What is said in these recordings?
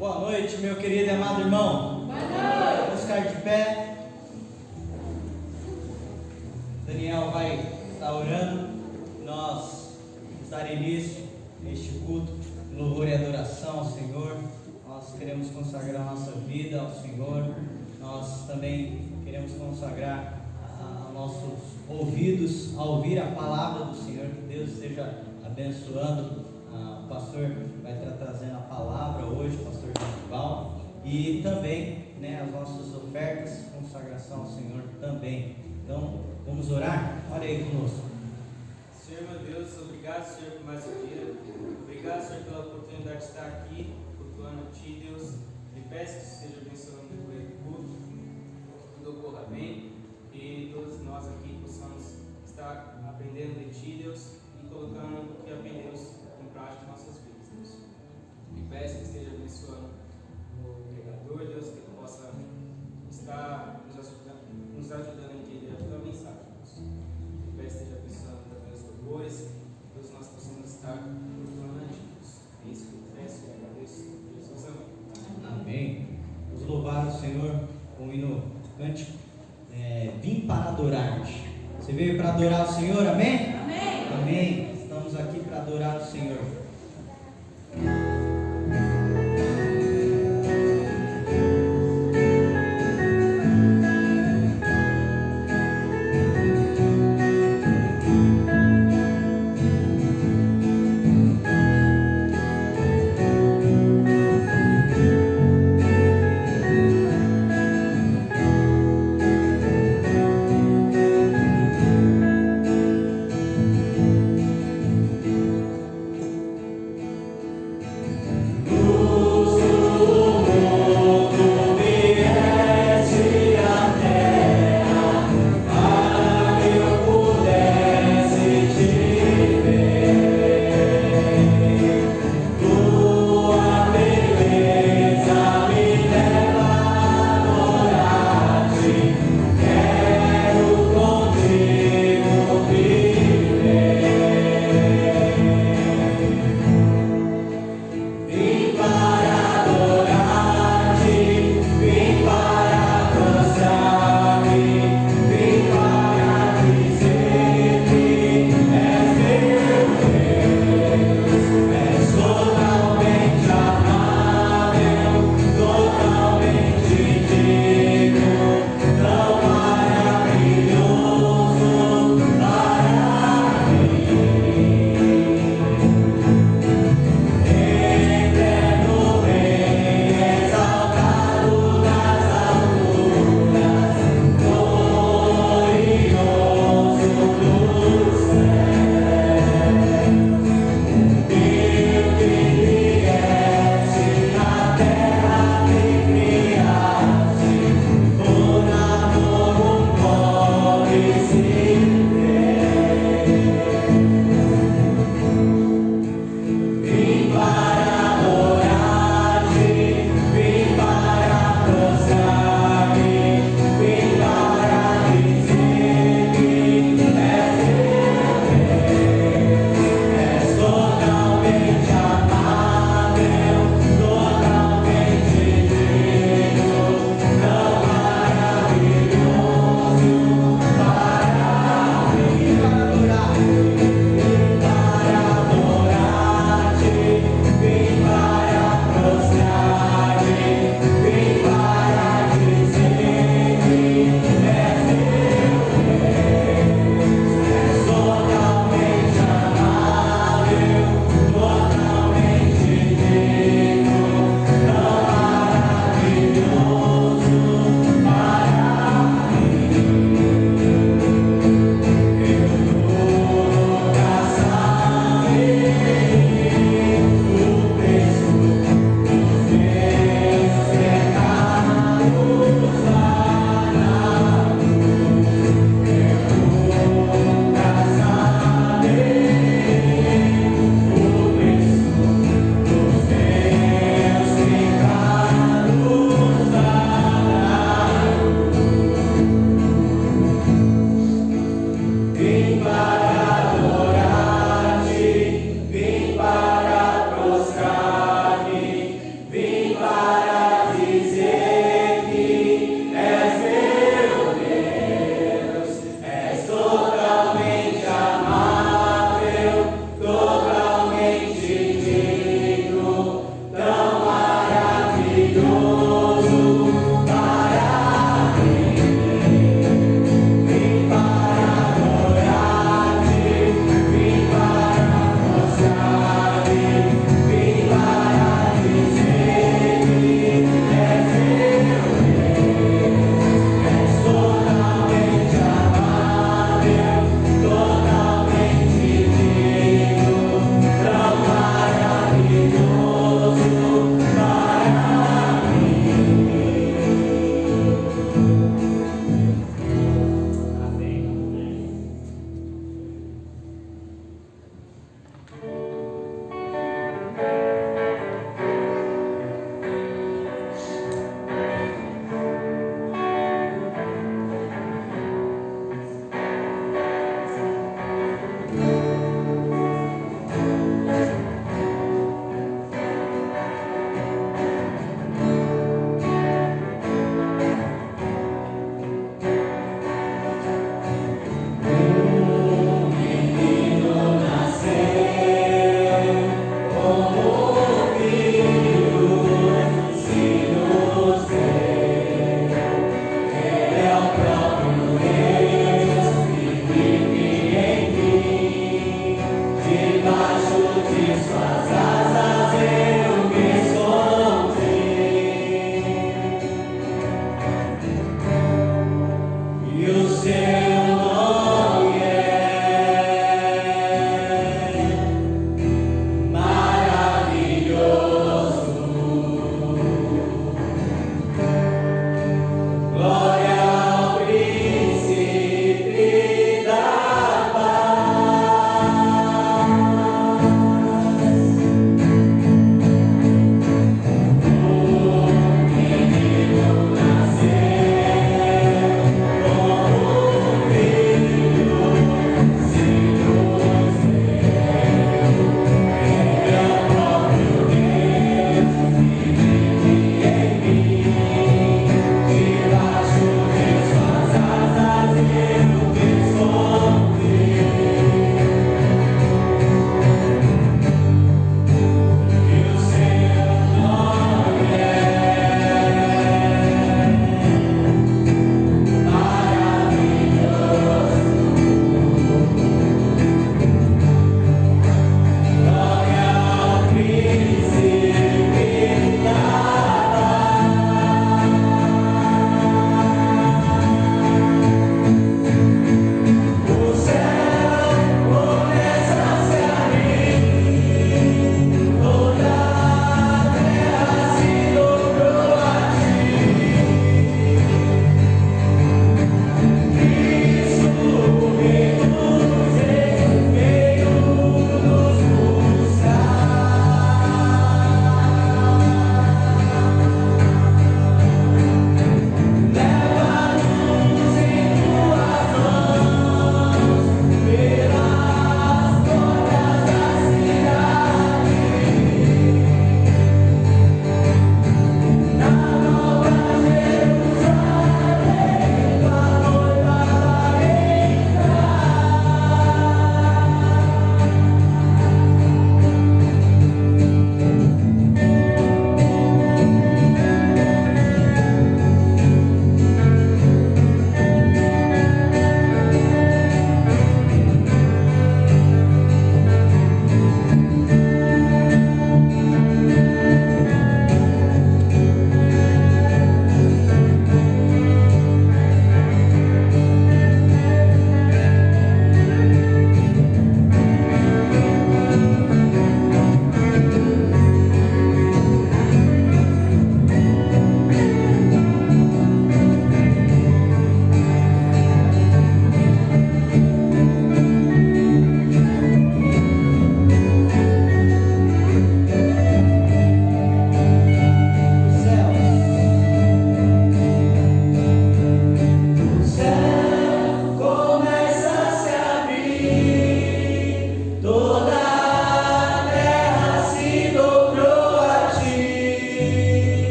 Boa noite, meu querido e amado irmão. Boa noite. Vamos ficar de pé. Daniel vai estar orando. Nós vamos dar início a este culto, louvor e adoração ao Senhor. Nós queremos consagrar a nossa vida ao Senhor. Nós também queremos consagrar nossos ouvidos a ouvir a palavra do Senhor. Que Deus esteja abençoando. O pastor vai estar trazendo a palavra hoje, o pastor Genival, e também as nossas ofertas, consagração ao Senhor também. Então vamos orar? Ore aí conosco. Senhor meu Deus, obrigado, Senhor, por mais um dia. Obrigado, Senhor, pela oportunidade de estar aqui, cultuando a Ti, Deus. E peço que esteja abençoando o decorrer do culto, que tudo ocorra bem, e todos nós aqui possamos estar aprendendo de Ti, Deus, e colocando o que aprendemos em prática em nossas vidas, Deus. E peço que esteja abençoando o pregador, Deus, que ele possa estar nos ajudando a entender a Tua mensagem, Deus. E peço que esteja abençoando também os louvores, todos nós possamos estar cultuando a Ti, Deus. É isso que eu peço e agradeço. Jesus, amém. Amém. Vamos louvar o Senhor com o hino cântico. Vim para adorar-te. Você veio para adorar o Senhor, amém? Amém. Amém. Estamos aqui para adorar o Senhor.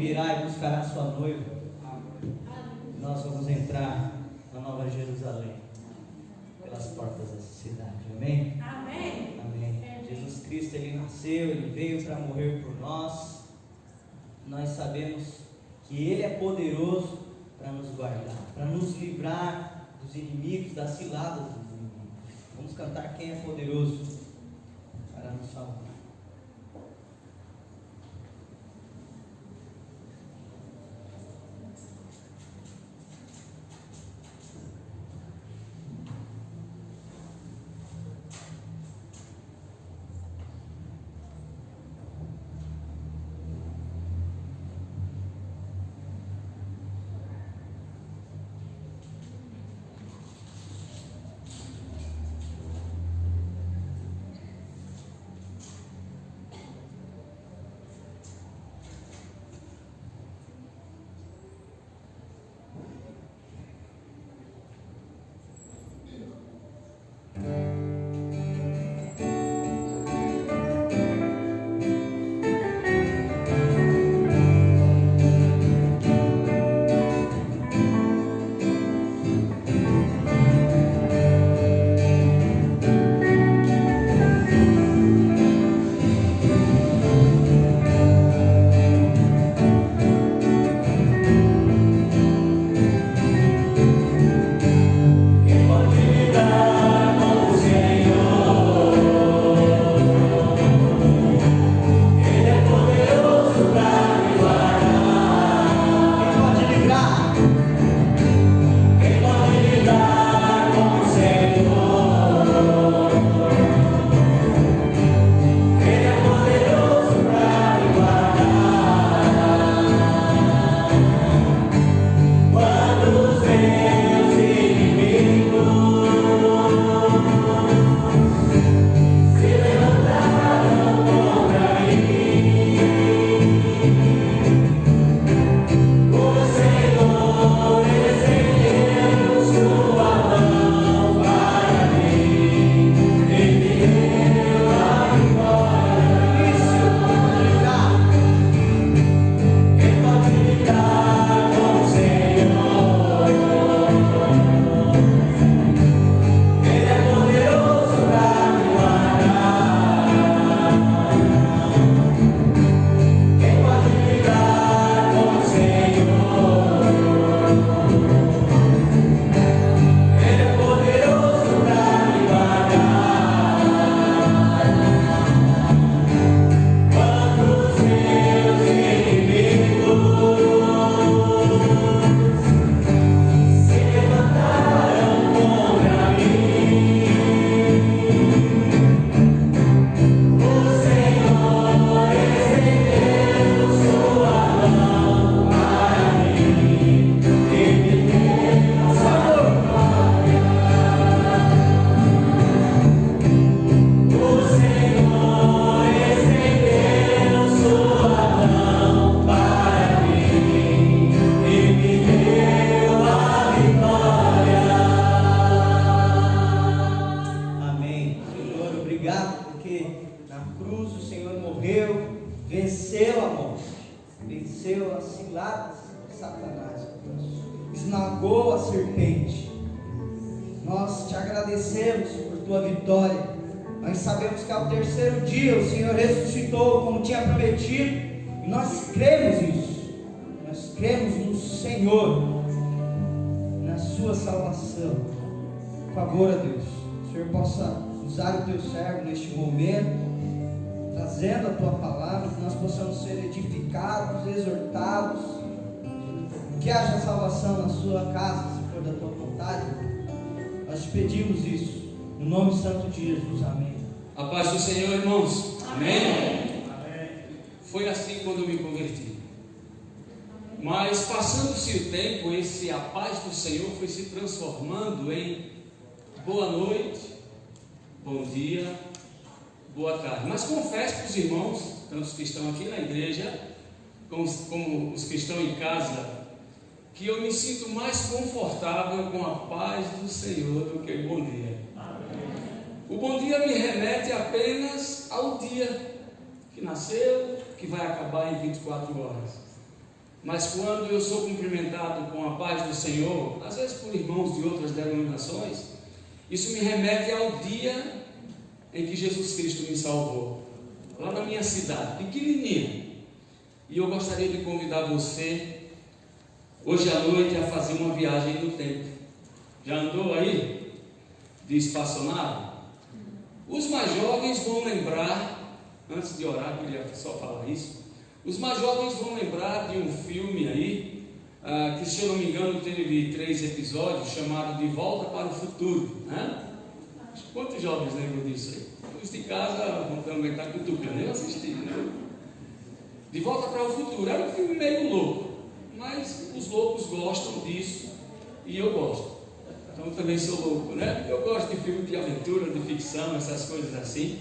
virá e buscará a sua noiva. Nós vamos entrar na Nova Jerusalém, pelas portas da cidade. Amém? Amém. Amém. Jesus Cristo, Ele nasceu, Ele veio para morrer por nós. Nós sabemos que Ele é poderoso para nos guardar, para nos livrar dos inimigos, das ciladas dos inimigos. Vamos cantar quem é poderoso para nos salvar. Esmagou a serpente. Nós te agradecemos por tua vitória. Nós sabemos que ao terceiro dia o Senhor ressuscitou como tinha prometido, e nós cremos nisso. Nós cremos no Senhor, na sua salvação. Por favor, a Deus, o Senhor possa usar o teu servo neste momento, trazendo a tua palavra, que nós possamos ser edificados, exortados, que haja salvação na sua casa, se for da tua vontade. Nós te pedimos isso, no nome santo de Jesus, amém. A paz do Senhor, irmãos. Amém. Amém. Foi assim quando eu me converti. Mas passando-se o tempo, a paz do Senhor foi se transformando em boa noite, bom dia, boa tarde. Mas confesso para os irmãos, tanto os que estão aqui na igreja, como os que estão em casa, que eu me sinto mais confortável com a paz do Senhor do que o bom dia. O bom dia me remete apenas ao dia que nasceu, que vai acabar em 24 horas. mas quando eu sou cumprimentado com a paz do Senhor, às vezes por irmãos de outras denominações, isso me remete ao dia em que Jesus Cristo me salvou, lá na minha cidade, pequenininha. E eu gostaria de convidar você, hoje à noite, a fazer uma viagem no tempo. Já andou aí de espaçonave? Os mais jovens vão lembrar, antes de orar, eu queria só falar isso. Os mais jovens vão lembrar de um filme aí, que, se eu não me engano, teve 3 episódios, chamado De Volta para o Futuro, né? Quantos jovens lembram disso aí? Os de casa vão também estar cutucando, eu assisti, né? De Volta para o Futuro, era um filme meio louco, mas os loucos gostam disso e eu gosto. Então eu também sou louco, né? Eu gosto de filme de aventura, de ficção, essas coisas assim.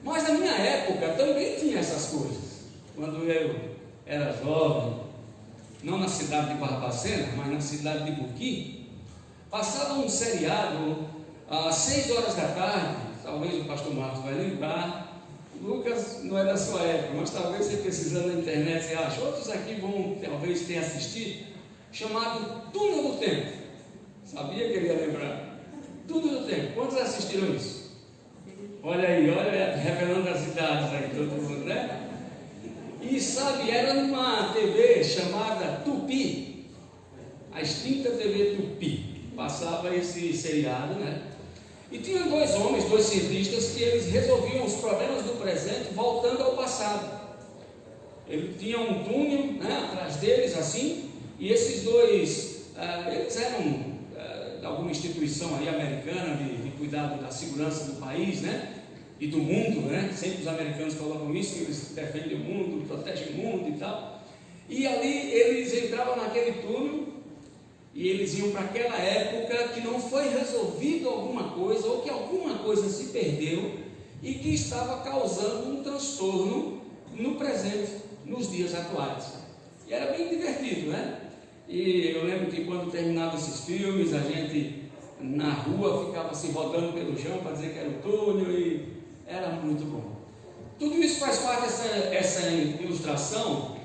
Mas na minha época também tinha essas coisas. Quando eu era jovem, não na cidade de Barbacena, mas na cidade de Buqui, passava um seriado às 6 horas da tarde, talvez o pastor Marcos vai lembrar. Lucas não é da sua época, mas talvez você pesquisando na internet você acha, outros aqui vão talvez ter assistido, chamado Túnel do Tempo. Sabia que ele ia lembrar? Túnel do Tempo. Quantos assistiram isso? Olha aí, olha, revelando as idades aí, todo mundo, né? E sabe, era numa TV chamada Tupi, a extinta TV Tupi, passava esse seriado, né? E tinha 2 homens, 2 cientistas, que eles resolviam os problemas do presente voltando ao passado. Ele tinha um túnel, né, atrás deles, assim, e esses 2, eles eram de alguma instituição aí americana de cuidado da segurança do país, né? E do mundo, né? Sempre os americanos colocam isso, que eles defendem o mundo, protegem o mundo e tal. E ali eles entravam naquele túnel e eles iam para aquela época que não foi resolvido alguma coisa, ou que alguma coisa se perdeu e que estava causando um transtorno no presente, nos dias atuais. E era bem divertido, né? E eu lembro que quando terminavam esses filmes, a gente na rua ficava se rodando pelo chão para dizer que era o túnel, e era muito bom. Tudo isso faz parte dessa ilustração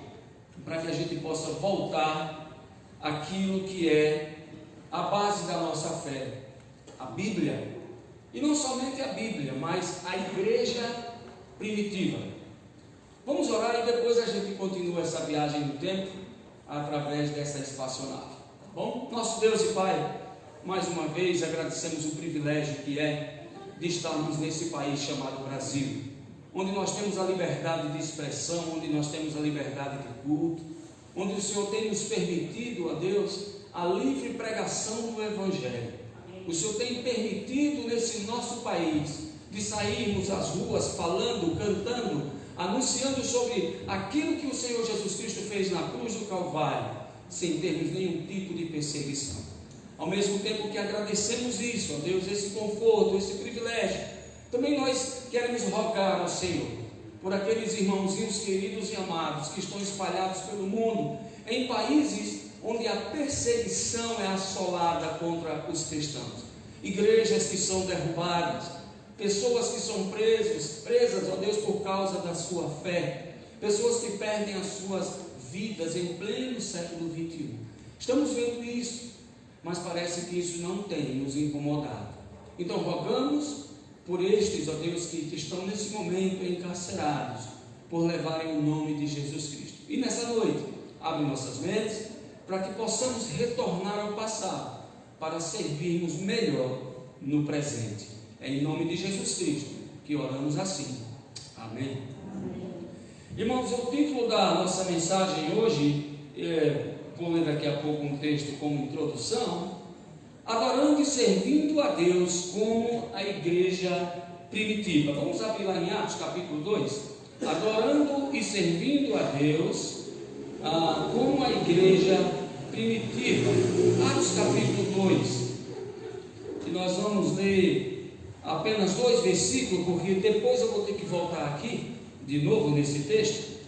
para que a gente possa voltar àquilo que é a base da nossa fé, a Bíblia. E não somente a Bíblia, mas a igreja primitiva. Vamos orar e depois a gente continua essa viagem no tempo através dessa espaçonave. Tá bom? Nosso Deus e Pai, mais uma vez agradecemos o privilégio que é de estarmos nesse país chamado Brasil, onde nós temos a liberdade de expressão, onde nós temos a liberdade de culto, onde o Senhor tem nos permitido, ó Deus, a livre pregação do Evangelho. O Senhor tem permitido nesse nosso país de sairmos às ruas falando, cantando, anunciando sobre aquilo que o Senhor Jesus Cristo fez na cruz do Calvário, sem termos nenhum tipo de perseguição. Ao mesmo tempo que agradecemos isso, ó Deus, esse conforto, esse privilégio, também nós queremos rogar ao Senhor por aqueles irmãozinhos queridos e amados que estão espalhados pelo mundo, em países onde a perseguição é assolada contra os cristãos, igrejas que são derrubadas, pessoas que são presas, ó Deus, por causa da sua fé, pessoas que perdem as suas vidas em pleno século XXI. Estamos vendo isso, mas parece que isso não tem nos incomodado. Então rogamos por estes, ó Deus, que estão nesse momento encarcerados, por levarem o nome de Jesus Cristo. E nessa noite, abre nossas mentes, para que possamos retornar ao passado, para servirmos melhor no presente. É em nome de Jesus Cristo que oramos assim. Amém. Irmãos, o título da nossa mensagem hoje, vou ler daqui a pouco um texto como introdução: adorando e servindo a Deus como a igreja primitiva. Vamos abrir lá em Atos capítulo 2. Adorando e servindo a Deus como a igreja primitiva. Atos capítulo 2. E nós vamos ler apenas 2 versículos, porque depois eu vou ter que voltar aqui de novo nesse texto.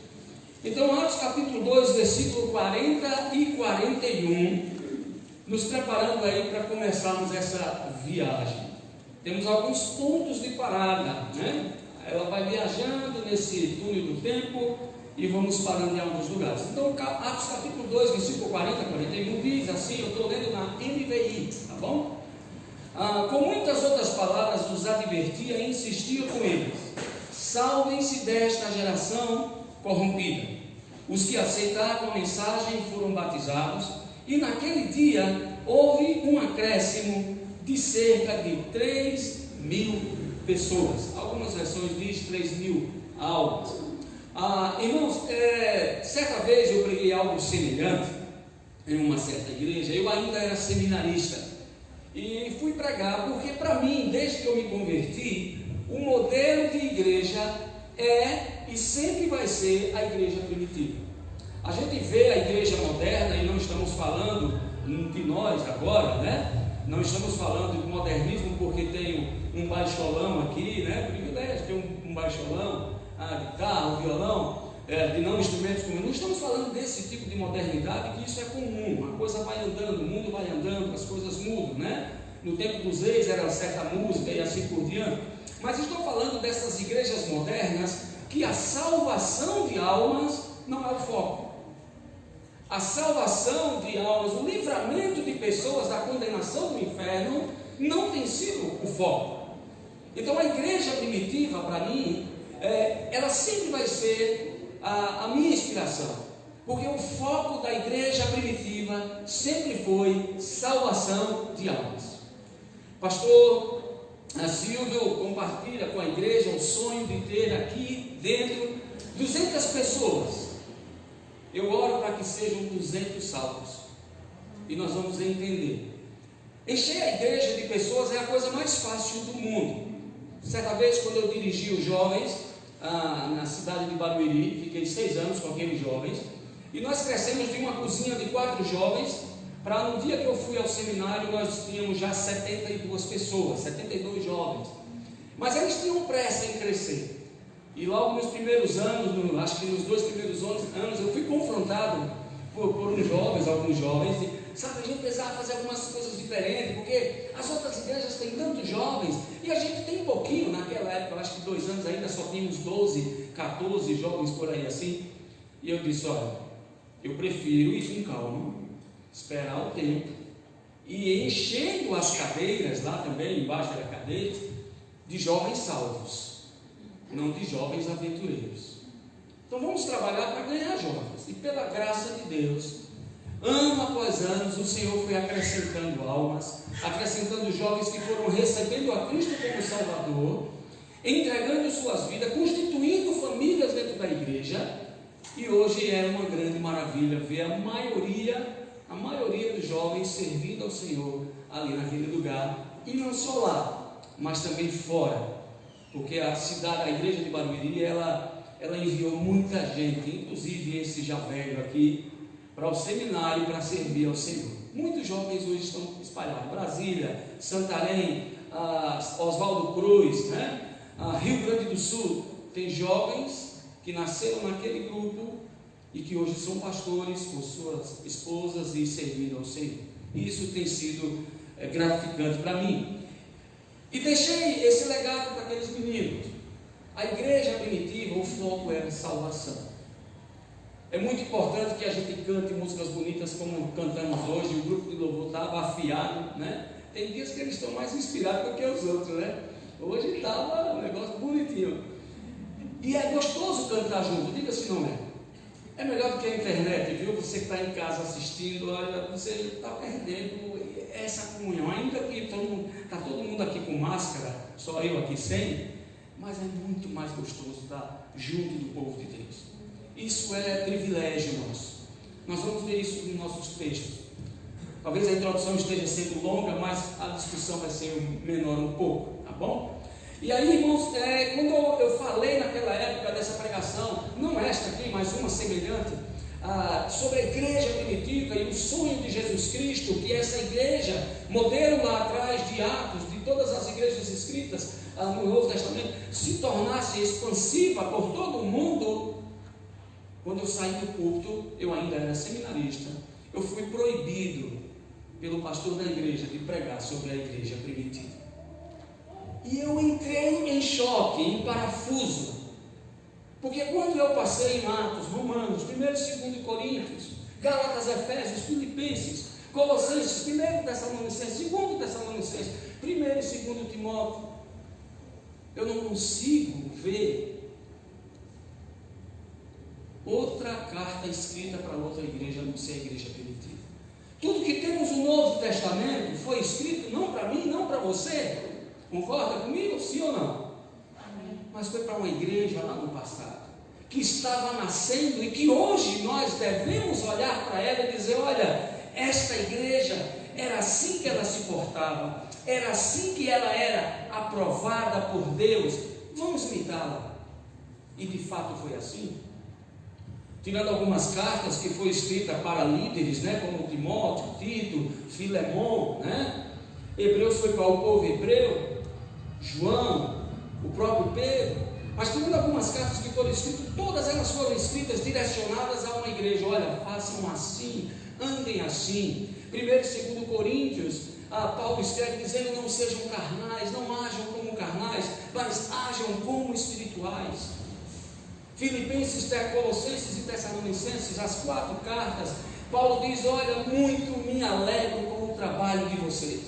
Então, Atos capítulo 2, versículo 40 e 41, nos preparando aí para começarmos essa viagem. Temos alguns pontos de parada, né? Ela vai viajando nesse túnel do tempo, e vamos parando em alguns lugares. Então, Atos capítulo 2, versículo 40, 41 diz assim, eu estou lendo na NVI, tá bom? Com muitas outras palavras os advertia e insistia com eles: salvem-se desta geração corrompida. Os que aceitaram a mensagem foram batizados, e naquele dia houve um acréscimo de cerca de 3.000 pessoas. Algumas versões dizem 3.000 almas. Irmãos, certa vez eu preguei algo semelhante em uma certa igreja. Eu ainda era seminarista e fui pregar, porque para mim, desde que eu me converti, o modelo de igreja é e sempre vai ser a igreja primitiva. A gente vê a igreja moderna, e não estamos falando de nós agora, né? Não estamos falando de modernismo porque tem um baixolão aqui, né? Privilégio, tem um baixolão, guitarra, violão, de não instrumentos comuns. Não estamos falando desse tipo de modernidade, que isso é comum. A coisa vai andando, o mundo vai andando, as coisas mudam, né? No tempo dos reis era certa música e assim por diante. Mas estou falando dessas igrejas modernas que a salvação de almas não é o foco. A salvação de almas, o livramento de pessoas da condenação do inferno não tem sido o foco. Então a igreja primitiva, para mim, ela sempre vai ser a minha inspiração, porque o foco da igreja primitiva sempre foi salvação de almas. Pastor Silvio compartilha com a igreja o sonho de ter aqui dentro 200 pessoas. Eu oro para que sejam 200 salvos, e nós vamos entender. Encher a igreja de pessoas é a coisa mais fácil do mundo. Certa vez, quando eu dirigi os jovens na cidade de Barueri, fiquei 6 anos com aqueles jovens, e nós crescemos de uma cozinha de 4 jovens, para no dia que eu fui ao seminário, nós tínhamos já 72 pessoas, 72 jovens, mas eles tinham pressa em crescer. E logo nos primeiros anos, acho que nos 2 primeiros anos, eu fui confrontado por alguns jovens, e sabe, a gente precisava fazer algumas coisas diferentes, porque as outras igrejas têm tantos jovens, e a gente tem um pouquinho. Naquela época, eu acho que 2 anos ainda só tínhamos 12, 14 jovens por aí assim, e eu disse: olha, eu prefiro ir com calma, esperar o tempo, e enchendo as cadeiras lá também, embaixo da cadeira, de jovens salvos, não de jovens aventureiros. Então vamos trabalhar para ganhar jovens, e pela graça de Deus, ano após ano, o Senhor foi acrescentando almas, acrescentando jovens que foram recebendo a Cristo como Salvador, entregando suas vidas, constituindo famílias dentro da igreja. E hoje é uma grande maravilha ver a maioria dos jovens servindo ao Senhor ali naquele lugar, e não só lá, mas também fora, porque a cidade, a igreja de Barueri, ela enviou muita gente, inclusive esse já velho aqui, para o seminário, para servir ao Senhor. Muitos jovens hoje estão espalhados: Brasília, Santarém, Oswaldo Cruz, né? Rio Grande do Sul. Tem jovens que nasceram naquele grupo e que hoje são pastores com suas esposas e servindo ao Senhor. E isso tem sido gratificante para mim. E deixei esse legado para aqueles meninos. A igreja primitiva, o foco era salvação. É muito importante que a gente cante músicas bonitas como cantamos hoje. O grupo de louvor estava afiado, né? Tem dias que eles estão mais inspirados do que os outros, né? Hoje estava um negócio bonitinho. E é gostoso cantar junto, diga se não é. É melhor do que a internet, viu? Você que está em casa assistindo, olha, você está perdendo essa comunhão. Ainda que está todo mundo aqui com máscara, só eu aqui sem, mas é muito mais gostoso estar junto do povo de Deus. Isso é privilégio nosso. Nós vamos ver isso nos nossos textos. Talvez a introdução esteja sendo longa, mas a discussão vai ser menor um pouco, tá bom? E aí, irmãos, quando eu falei naquela época dessa pregação, não esta aqui, mas uma semelhante, sobre a igreja primitiva e o sonho de Jesus Cristo, que essa igreja, modelo lá atrás de Atos, de todas as igrejas escritas no Novo Testamento, se tornasse expansiva por todo o mundo. Quando eu saí do culto, eu ainda era seminarista, eu fui proibido pelo pastor da igreja de pregar sobre a igreja primitiva. E eu entrei em choque, em parafuso. Porque quando eu passei em Atos, Romanos, 1 e 2 Coríntios, Gálatas, Efésios, Filipenses, Colossenses, 1 Tessalonicenses, 2 Tessalonicenses, 1 e 2 Timóteo, eu não consigo ver outra carta escrita para outra igreja, a não ser a igreja primitiva. Tudo que temos no Novo Testamento foi escrito não para mim, não para você. Concorda comigo? Sim ou não? Mas foi para uma igreja lá no passado, que estava nascendo e que hoje nós devemos olhar para ela e dizer: olha, esta igreja era assim que ela se portava, era assim que ela era aprovada por Deus, vamos imitá-la. E de fato foi assim. Tirando algumas cartas que foi escrita para líderes, né, como Timóteo, Tito, Filemon, né? Hebreus foi para o povo hebreu, João, o próprio Pedro. Mas tirando algumas cartas que foram escritas, todas elas foram escritas direcionadas a uma igreja. Olha, façam assim, andem assim. 1 e 2 Coríntios, Paulo escreve dizendo: não sejam carnais, não ajam como carnais, mas ajam como espirituais. Filipenses, Colossenses e Tessalonicenses, as 4 cartas, Paulo diz: olha, muito me alegro com o trabalho de vocês.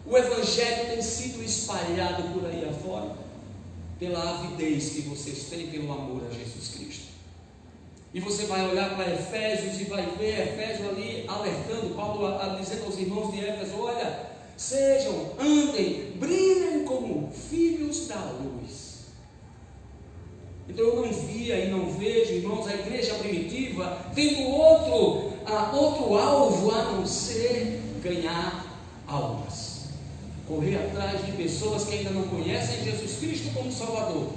O evangelho tem sido espalhado por aí afora, pela avidez que vocês têm pelo amor a Jesus Cristo. E você vai olhar para Efésios e vai ver Efésios ali alertando, Paulo dizendo aos irmãos de Éfeso: olha, sejam, andem, brilhem como filhos da luz. Então eu não via e não vejo, irmãos, a igreja primitiva tendo outro alvo a não ser ganhar almas, correr atrás de pessoas que ainda não conhecem Jesus Cristo como Salvador,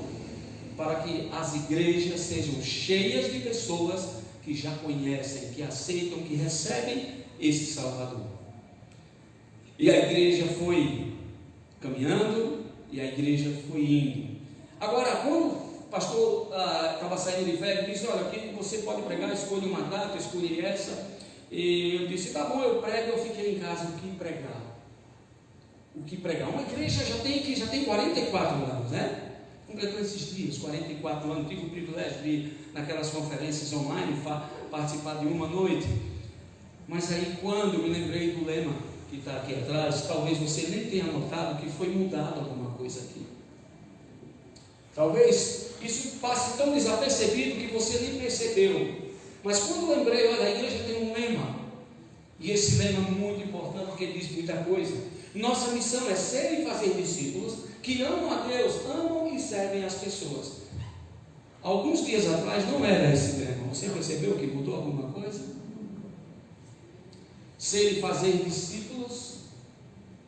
para que as igrejas sejam cheias de pessoas que já conhecem, que aceitam, que recebem esse Salvador. E a igreja foi caminhando e a igreja foi indo. Agora, quando o pastor estava saindo de férias, disse: olha, aqui você pode pregar, escolha uma data, escolhi essa. E eu disse: tá bom, eu prego. Eu fiquei em casa. O que pregar? O que pregar? Uma igreja já tem 44 anos, né? Completou esses dias, 44 anos. Tive o privilégio de ir naquelas conferências online, participar de uma noite. Mas aí, quando me lembrei do lema que está aqui atrás, talvez você nem tenha notado que foi mudado alguma coisa aqui. Talvez isso passe tão desapercebido que você nem percebeu. Mas quando eu lembrei, olha, a igreja tem um lema. E esse lema é muito importante, porque diz muita coisa. Nossa missão é ser e fazer discípulos que amam a Deus, amam e servem as pessoas. Alguns dias atrás não era esse lema. Você percebeu que mudou alguma coisa? Ser e fazer discípulos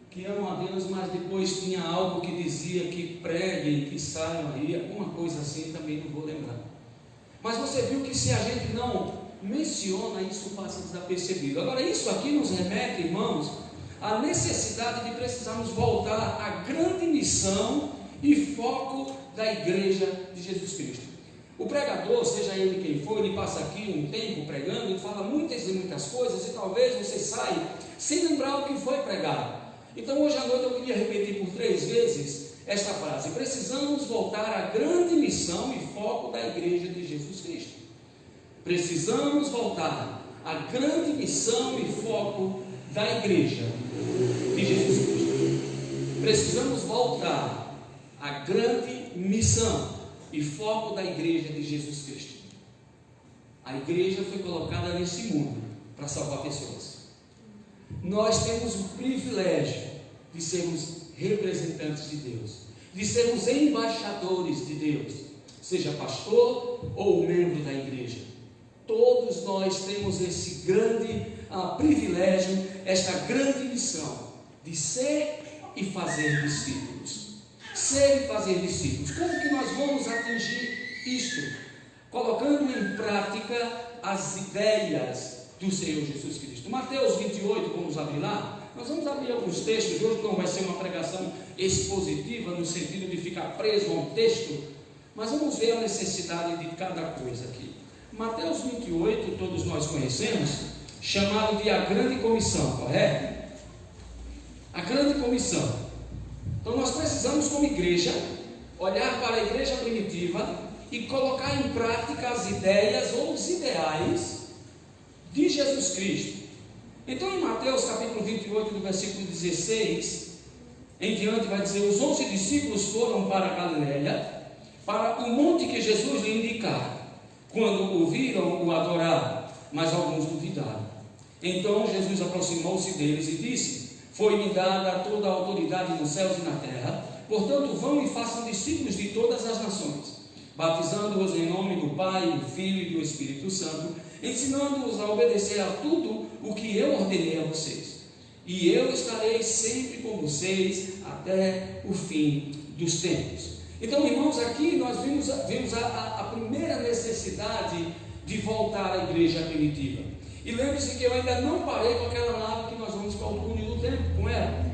que amam a Deus, mas depois tinha algo que dizia que preguem, que saiam aí, alguma coisa assim, também não vou lembrar. Mas você viu que se a gente não menciona, isso passa desapercebido. Agora, isso aqui nos remete, irmãos, à necessidade de precisarmos voltar à grande missão e foco da igreja de Jesus Cristo. O pregador, seja ele quem for, ele passa aqui um tempo pregando, ele fala muitas e muitas coisas, e talvez você saia sem lembrar o que foi pregado. Então hoje à noite eu queria repetir por 3 vezes esta frase: precisamos voltar à grande missão e foco da igreja de Jesus Cristo. Precisamos voltar à grande missão e foco da igreja de Jesus Cristo. Precisamos voltar à grande missão e foco da igreja de Jesus Cristo. A igreja foi colocada nesse mundo para salvar pessoas. Nós temos o privilégio de sermos representantes de Deus, de sermos embaixadores de Deus, seja pastor ou membro da igreja. Todos nós temos esse grande privilégio, esta grande missão de ser e fazer discípulos. Ser e fazer discípulos. Como que nós vamos atingir isto? Colocando em prática as ideias do Senhor Jesus Cristo. Mateus 28, vamos abrir lá. Nós vamos abrir alguns textos. Hoje não vai ser uma pregação expositiva no sentido de ficar preso a um texto, mas vamos ver a necessidade de cada coisa aqui. Mateus 28, todos nós conhecemos, chamado de a grande comissão, correto? A grande comissão. Então nós precisamos, como igreja, olhar para a igreja primitiva e colocar em prática as ideias ou os ideais de Jesus Cristo. Então, em Mateus capítulo 28, do versículo 16 em diante, vai dizer: os 11 discípulos foram para a Galiléia, para o monte que Jesus lhe indicara. Quando o viram, o adoraram, mas alguns duvidaram. Então Jesus aproximou-se deles e disse: foi-me dada toda a autoridade nos céus e na terra, portanto vão e façam discípulos de todas as nações, batizando-os em nome do Pai, do Filho e do Espírito Santo, ensinando-os a obedecer a tudo o que eu ordenei a vocês. E eu estarei sempre com vocês até o fim dos tempos. Então, irmãos, aqui nós vimos a primeira necessidade de voltar à igreja primitiva. E lembre-se que eu ainda não parei com aquela nave que nós vamos para o túnel do tempo com ela.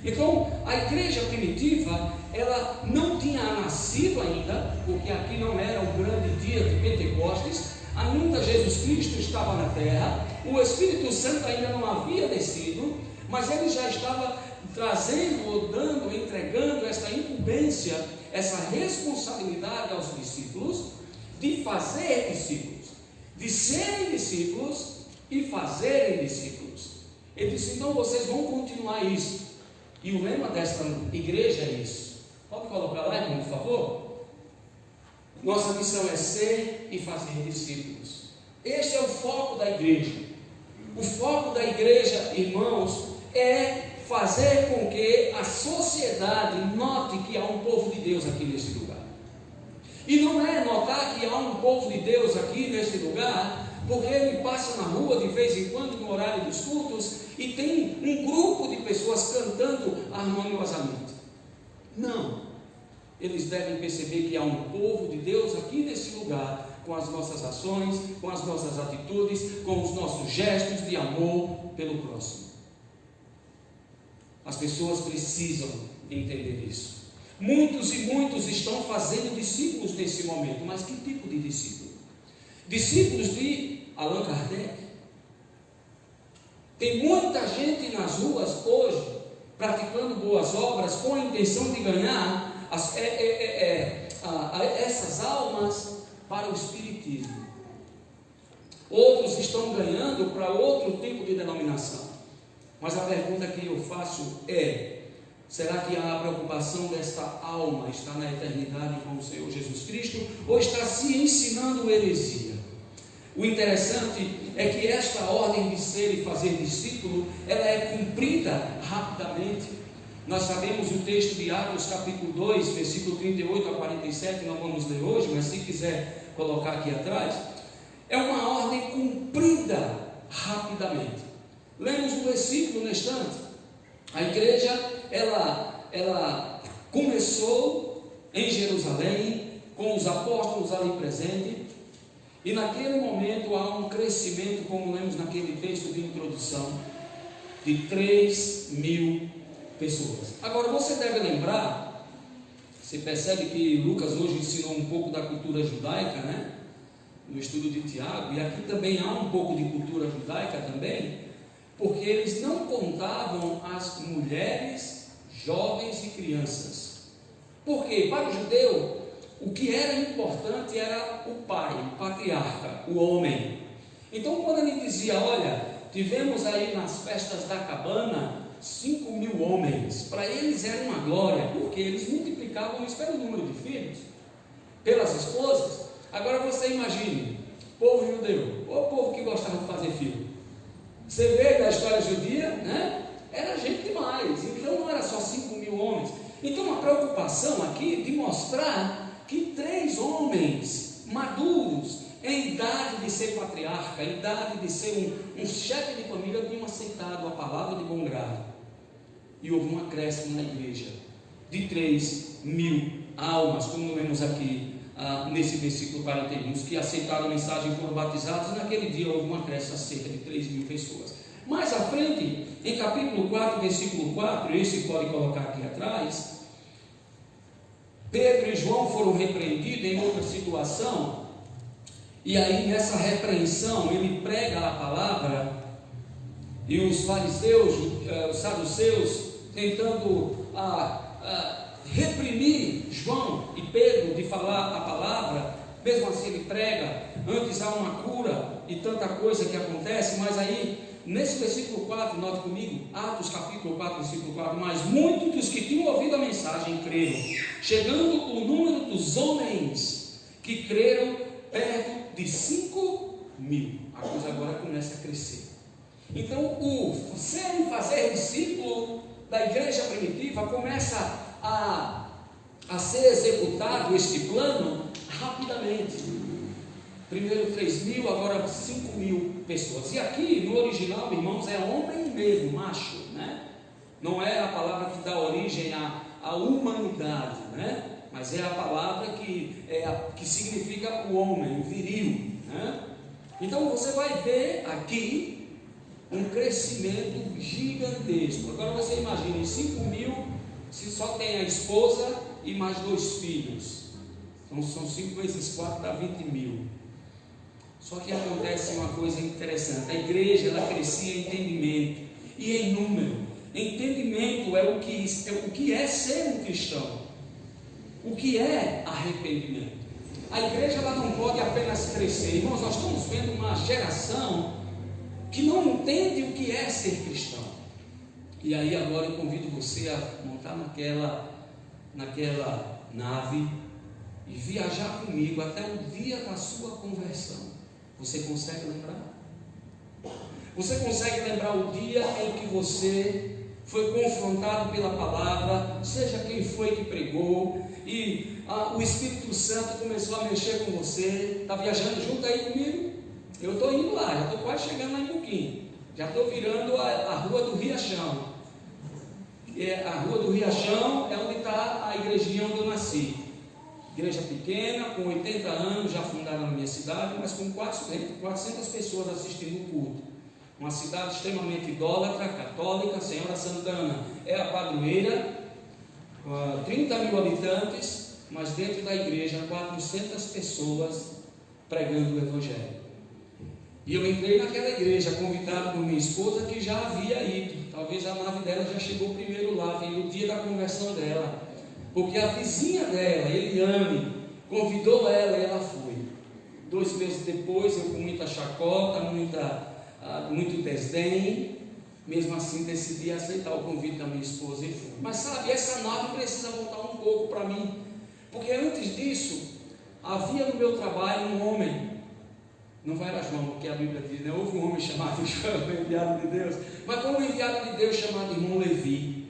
Então, a igreja primitiva, ela não tinha nascido ainda, porque aqui não era o grande dia de Pentecostes, ainda Jesus Cristo estava na terra, o Espírito Santo ainda não havia descido, mas ele já estava trazendo, ou dando, entregando essa incumbência, essa responsabilidade aos discípulos, de fazer discípulos, de serem discípulos e fazerem discípulos. Ele disse: então vocês vão continuar isso. E o lema desta igreja é isso. Pode colocar lá, irmão, por favor? Nossa missão é ser e fazer discípulos. Este é o foco da igreja. O foco da igreja, irmãos, é fazer com que a sociedade note que há um povo de Deus aqui neste lugar. E não é notar que há um povo de Deus aqui neste lugar porque ele passa na rua de vez em quando no horário dos cultos e tem um grupo de pessoas cantando harmoniosamente. Não. Eles devem perceber que há um povo de Deus aqui nesse lugar, com as nossas ações, com as nossas atitudes, com os nossos gestos de amor pelo próximo. As pessoas precisam entender isso. Muitos e muitos estão fazendo discípulos nesse momento, mas que tipo de discípulo? Discípulos de Allan Kardec. Tem muita gente nas ruas hoje praticando boas obras com a intenção de ganhar essas almas para o espiritismo. Outros estão ganhando para outro tipo de denominação. Mas a pergunta que eu faço é: será que a preocupação desta alma está na eternidade com o Senhor Jesus Cristo, ou está se ensinando heresia? O interessante é que esta ordem de ser e fazer discípulo, ela é cumprida rapidamente. Nós sabemos o texto de Atos capítulo 2, versículo 38 a 47, não vamos ler hoje, mas se quiser colocar aqui atrás, é uma ordem cumprida rapidamente. Lemos o versículo no instante. A igreja, ela começou em Jerusalém, com os apóstolos ali presentes, e naquele momento há um crescimento, como lemos naquele texto de introdução, de 3.000 pessoas. Agora você deve lembrar, você percebe que Lucas hoje ensinou um pouco da cultura judaica, né? No estudo de Tiago, e aqui também há um pouco de cultura judaica também, porque eles não contavam as mulheres, jovens e crianças. Porque para o judeu, o que era importante era o pai, o patriarca, o homem. Então quando ele dizia: olha, tivemos aí nas festas da cabana 5.000 homens, para eles era uma glória, porque eles multiplicavam isso pelo número de filhos, pelas esposas. Agora você imagine, povo judeu, o povo que gostava de fazer filho. Você vê da história judia, né? Era gente demais, então não era só 5.000 homens. Então a preocupação aqui de mostrar que 3 homens maduros, em idade de ser patriarca, em idade de ser um chefe de família, tinham aceitado a palavra de bom grado. E houve um acréscimo na igreja de 3.000 almas, como vemos aqui nesse versículo 41, os que aceitaram a mensagem foram batizados, e naquele dia houve um acréscimo a cerca de 3.000 pessoas. Mais à frente, em capítulo 4, versículo 4, esse pode colocar aqui atrás, Pedro e João foram repreendidos em outra situação, e aí nessa repreensão ele prega a palavra, e os fariseus, os saduceus, tentando reprimir João e Pedro de falar a palavra, mesmo assim ele prega. Antes há uma cura e tanta coisa que acontece, mas aí, nesse versículo 4, note comigo, Atos capítulo 4, versículo 4, mas muitos dos que tinham ouvido a mensagem creram, chegando o número dos homens que creram perto de 5.000. A coisa agora começa a crescer. Então, o ser e fazer discípulo da igreja primitiva começa a ser executado este plano rapidamente. Primeiro 3.000, agora 5.000 pessoas. E aqui no original, irmãos, é homem mesmo, macho, né? Não é a palavra que dá origem à humanidade, né? Mas é a palavra que significa o homem, o viril, né? Então você vai ver aqui um crescimento gigantesco. Agora você imagine, 5.000, se só tem a esposa e mais 2 filhos. Então são 5 vezes 4 dá 20.000. Só que acontece uma coisa interessante. A igreja, ela crescia em entendimento e em número. Entendimento é o que é ser um cristão. O que é arrependimento? A igreja, ela não pode apenas crescer. Irmãos, nós estamos vendo uma geração que não entende o que é ser cristão. E aí agora eu convido você a montar naquela nave e viajar comigo até o dia da sua conversão. Você consegue lembrar? Você consegue lembrar o dia em que você foi confrontado pela palavra, seja quem foi que pregou, e o Espírito Santo começou a mexer com você? Está viajando junto aí comigo? Eu estou indo lá, já estou quase chegando lá em Buquim, já estou virando a Rua do Riachão. A Rua do Riachão é onde está a igrejinha onde eu nasci. Igreja pequena, com 80 anos, já fundaram na minha cidade, mas com 400 pessoas assistindo o culto. Uma cidade extremamente idólatra, católica. Senhora Santana é a padroeira, 30.000 habitantes, mas dentro da igreja 400 pessoas pregando o Evangelho. E eu entrei naquela igreja, convidado por minha esposa, que já havia ido. Talvez a nave dela já chegou primeiro lá, veio o dia da conversão dela. Porque a vizinha dela, Eliane, convidou ela e ela foi. 2 meses depois, eu com muita chacota, muito desdém, mesmo assim decidi aceitar o convite da minha esposa e fui. Mas sabe, essa nave precisa voltar um pouco para mim. Porque antes disso, havia no meu trabalho um homem. Não vai lá João, porque a Bíblia diz, né? Houve um homem chamado João, enviado de Deus. Mas como um enviado de Deus chamado irmão Levi.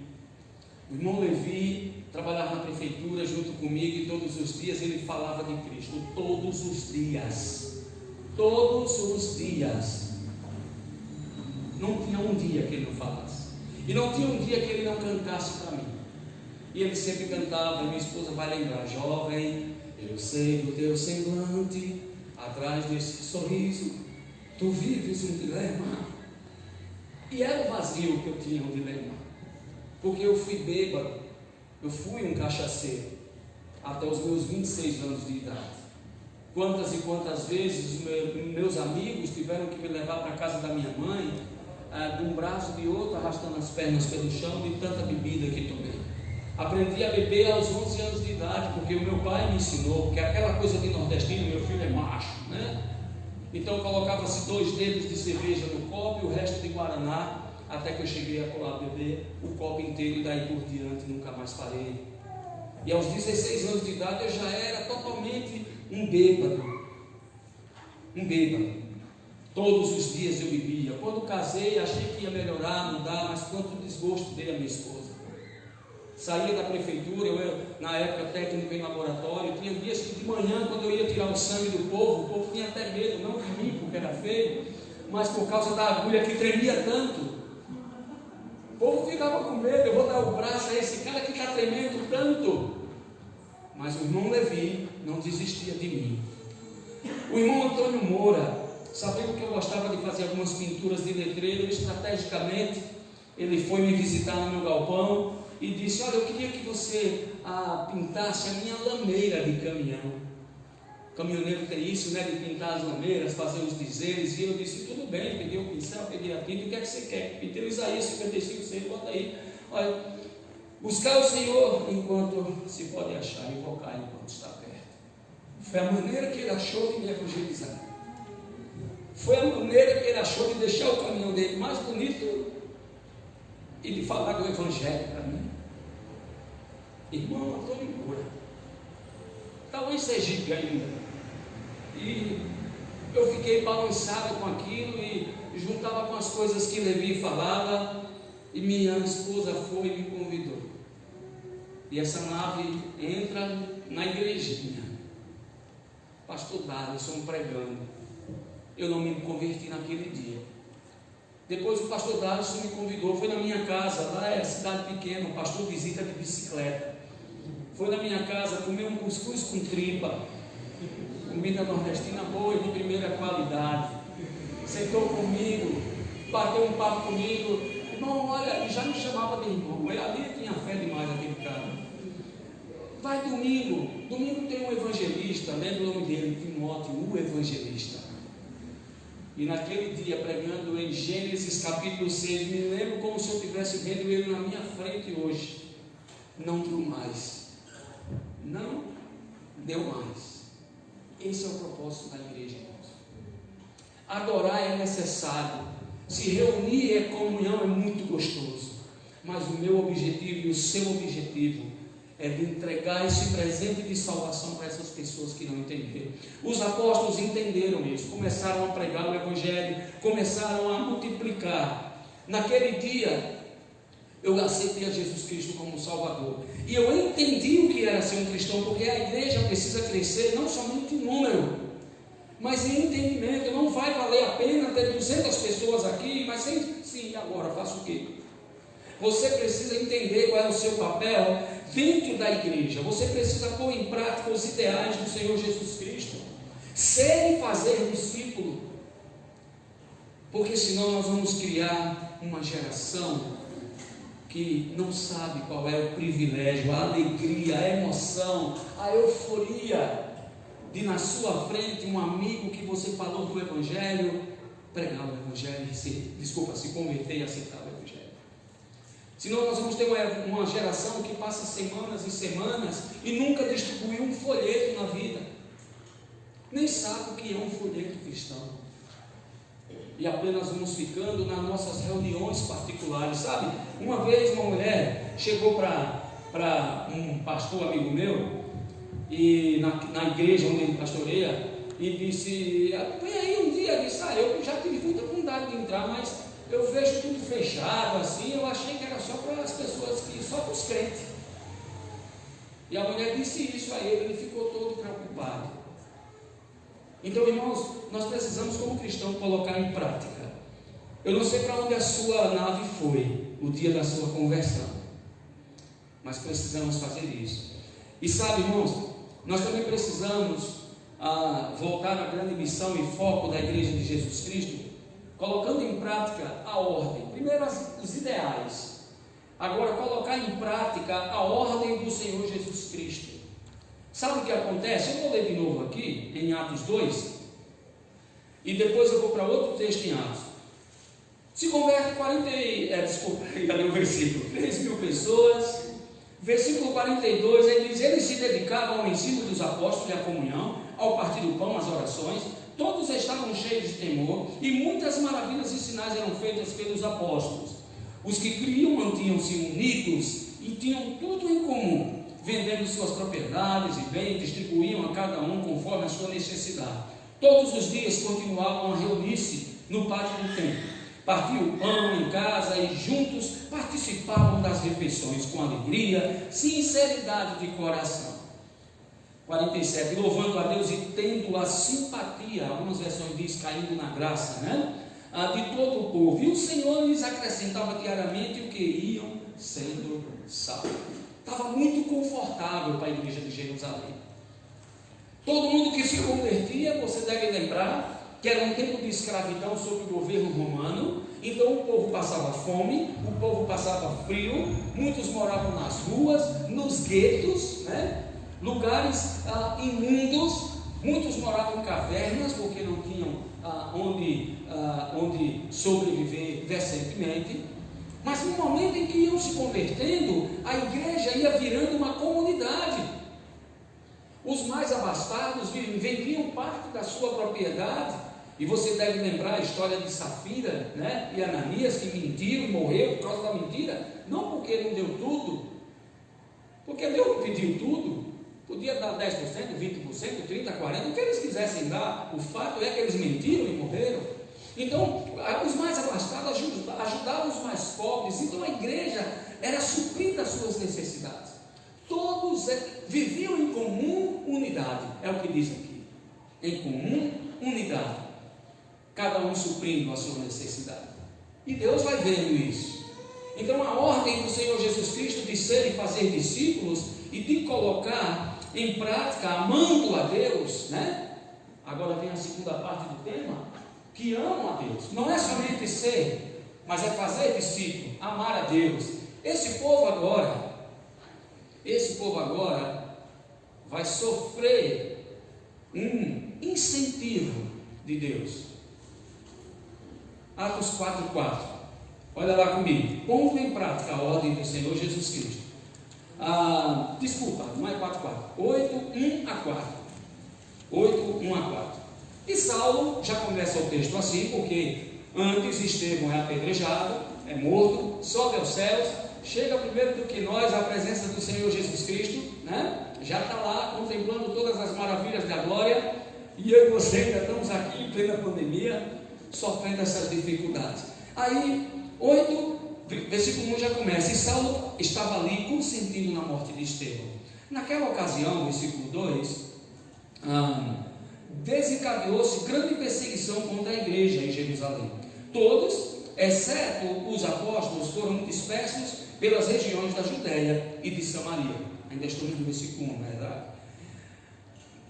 O irmão Levi trabalhava na prefeitura junto comigo e todos os dias ele falava de Cristo. Todos os dias. Todos os dias. Não tinha um dia que ele não falasse. E não tinha um dia que ele não cantasse para mim. E ele sempre cantava, e minha esposa vai lembrar: jovem, eu sei do teu semblante, atrás desse sorriso, tu vives um dilema. E era o vazio que eu tinha, um dilema. Porque eu fui bêbado, eu fui um cachaceiro, até os meus 26 anos de idade. Quantas e quantas vezes meus amigos tiveram que me levar para a casa da minha mãe, de um braço de outro, arrastando as pernas pelo chão, de tanta bebida que tomei. Aprendi a beber aos 11 anos de idade, porque o meu pai me ensinou, porque aquela coisa de nordestino, meu filho é macho, né? Então colocava-se 2 dedos de cerveja no copo e o resto de guaraná, até que eu cheguei a beber o copo inteiro e daí por diante nunca mais parei. E aos 16 anos de idade eu já era totalmente um bêbado. Um bêbado. Todos os dias eu bebia. Quando casei achei que ia melhorar, mudar, mas quanto desgosto dei a minha esposa. Saía da prefeitura, eu na época técnico em laboratório, tinha dias que de manhã, quando eu ia tirar o sangue do povo, o povo tinha até medo, não de mim porque era feio, mas por causa da agulha que tremia tanto. O povo ficava com medo, eu vou dar o braço a esse cara que está tremendo tanto. Mas o irmão Levi não desistia de mim. O irmão Antônio Moura, sabendo que eu gostava de fazer algumas pinturas de letreiro, estrategicamente, ele foi me visitar no meu galpão e disse: olha, eu queria que você pintasse a minha lameira de caminhão. O caminhoneiro tem isso, né, de pintar as lameiras, fazer os dizeres. E eu disse: tudo bem, peguei o pincel, peguei a tinta, o que é que você quer? Pintei o Isaías 55, você bota aí. Olha, buscar o Senhor enquanto se pode achar, invocar enquanto está perto. Foi a maneira que ele achou de me evangelizar. Foi a maneira que ele achou de deixar o caminho dele mais bonito e de falar do Evangelho para mim. Irmão, Antônio Moura estava em Sergipe ainda, e eu fiquei balançado com aquilo e juntava com as coisas que Levi falava, e minha esposa foi e me convidou. E essa nave entra na igrejinha, pastor Darlison pregando. Eu não me converti naquele dia. Depois o pastor Darlison me convidou, foi na minha casa, lá é a cidade pequena, o pastor visita de bicicleta. Foi na minha casa, comeu um cuscuz com tripa, comida nordestina boa e de primeira qualidade. Sentou comigo, bateu um papo comigo. Irmão, olha, ele já me chamava de irmão, ele ali tinha fé demais, aquele cara. Vai domingo tem um evangelista, lembra o nome dele, Timóteo, o evangelista. E naquele dia, pregando em Gênesis capítulo 6, me lembro como se eu estivesse vendo ele na minha frente hoje. Não deu mais. Não deu mais. Esse é o propósito da igreja, irmãos. Adorar é necessário. Se reunir é comunhão, é muito gostoso. Mas o meu objetivo e o seu objetivo é de entregar esse presente de salvação para essas pessoas que não entenderam. Os apóstolos entenderam isso, começaram a pregar o Evangelho, começaram a multiplicar. Naquele dia, eu aceitei a Jesus Cristo como Salvador, e eu entendi o que era ser um cristão, porque a igreja precisa crescer, não somente em número, mas em entendimento. Não vai valer a pena ter 200 pessoas aqui, mas sim, agora faço o quê? Você precisa entender qual é o seu papel dentro da igreja. Você precisa pôr em prática os ideais do Senhor Jesus Cristo, ser e fazer discípulo, porque senão nós vamos criar uma geração que não sabe qual é o privilégio, a alegria, a emoção, a euforia de na sua frente um amigo que você falou do Evangelho, pregar o Evangelho, se converter e aceitar o Evangelho. Senão nós vamos ter uma geração que passa semanas e semanas e nunca distribuiu um folheto na vida, nem sabe o que é um folheto cristão. E apenas vamos ficando nas nossas reuniões particulares, sabe? Uma vez uma mulher chegou para um pastor amigo meu, e na igreja onde ele pastoreia, e disse: vem aí um dia. Disse: eu já tive muita vontade de entrar, mas eu vejo tudo fechado assim, eu achei que era só para as pessoas, só para os crentes. E a mulher disse isso a ele ficou todo preocupado. Então, irmãos, nós precisamos, como cristãos, colocar em prática. Eu não sei para onde a sua nave foi o dia da sua conversão, mas precisamos fazer isso. E sabe, irmãos, nós também precisamos voltar à grande missão e foco da Igreja de Jesus Cristo, colocando em prática a ordem. Primeiro os ideais, agora colocar em prática a ordem do Senhor Jesus Cristo. Sabe o que acontece? Eu vou ler de novo aqui, em Atos 2, e depois eu vou para outro texto em Atos. Se converte 3.000 pessoas. Versículo 42, ele diz: eles se dedicavam ao ensino dos apóstolos e à comunhão, ao partir do pão, às orações. Todos estavam cheios de temor, e muitas maravilhas e sinais eram feitas pelos apóstolos. Os que criam mantinham-se unidos e tinham tudo em comum, vendendo suas propriedades e bens, distribuíam a cada um conforme a sua necessidade. Todos os dias continuavam a reunir-se no pátio do templo, partiam o pão em casa e juntos participavam das refeições com alegria, sinceridade de coração. 47, louvando a Deus e tendo a simpatia, algumas versões diz caindo na graça, de todo o povo, e o Senhor lhes acrescentava diariamente o que iam sendo salvos. Estava muito confortável para a igreja de Jerusalém. Todo mundo que se convertia, você deve lembrar que era um tempo de escravidão sob o governo romano. Então o povo passava fome, o povo passava frio, muitos moravam nas ruas, nos guetos, lugares imundos, muitos moravam em cavernas porque não tinham onde sobreviver decentemente. Mas no momento em que iam se convertendo, a igreja ia virando uma comunidade. Os mais abastados vendiam parte da sua propriedade. E você deve lembrar a história de Safira, né? E Ananias, que mentiram e morreu por causa da mentira. Não porque não deu tudo, porque Deus não pediu tudo. Podia dar 10%, 20%, 30%, 40%, o que eles quisessem dar. O fato é que eles mentiram e morreram. Então, os mais abastados ajudavam os mais pobres. Então, a igreja era suprir as suas necessidades. Todos viviam em comum unidade. É o que diz aqui. Em comum unidade. Cada um suprindo a sua necessidade. E Deus vai vendo isso. Então, a ordem do Senhor Jesus Cristo de ser e fazer discípulos e de colocar em prática, amando a Deus, né? Agora vem a segunda parte do tema, que amam a Deus. Não é somente ser, mas é fazer discípulo, amar a Deus. Esse povo agora vai sofrer um incentivo de Deus. Atos 4:4. Olha lá comigo. Pondo em prática a ordem do Senhor Jesus Cristo. Desculpa, não é 4:4. 8:1-4. 8:1-4. E Saulo, já começa o texto assim, porque antes Estevão é apedrejado, é morto, sobe aos céus, chega primeiro do que nós à presença do Senhor Jesus Cristo, né? Já está lá contemplando todas as maravilhas da glória, e eu e você ainda estamos aqui em plena pandemia, sofrendo essas dificuldades. Aí, versículo 1 já começa, e Saulo estava ali consentindo na morte de Estevão. Naquela ocasião, versículo 2, desencadeou-se grande perseguição contra a igreja em Jerusalém. Todos, exceto os apóstolos, foram dispersos pelas regiões da Judéia e de Samaria. Ainda estou no versículo 1, não é verdade?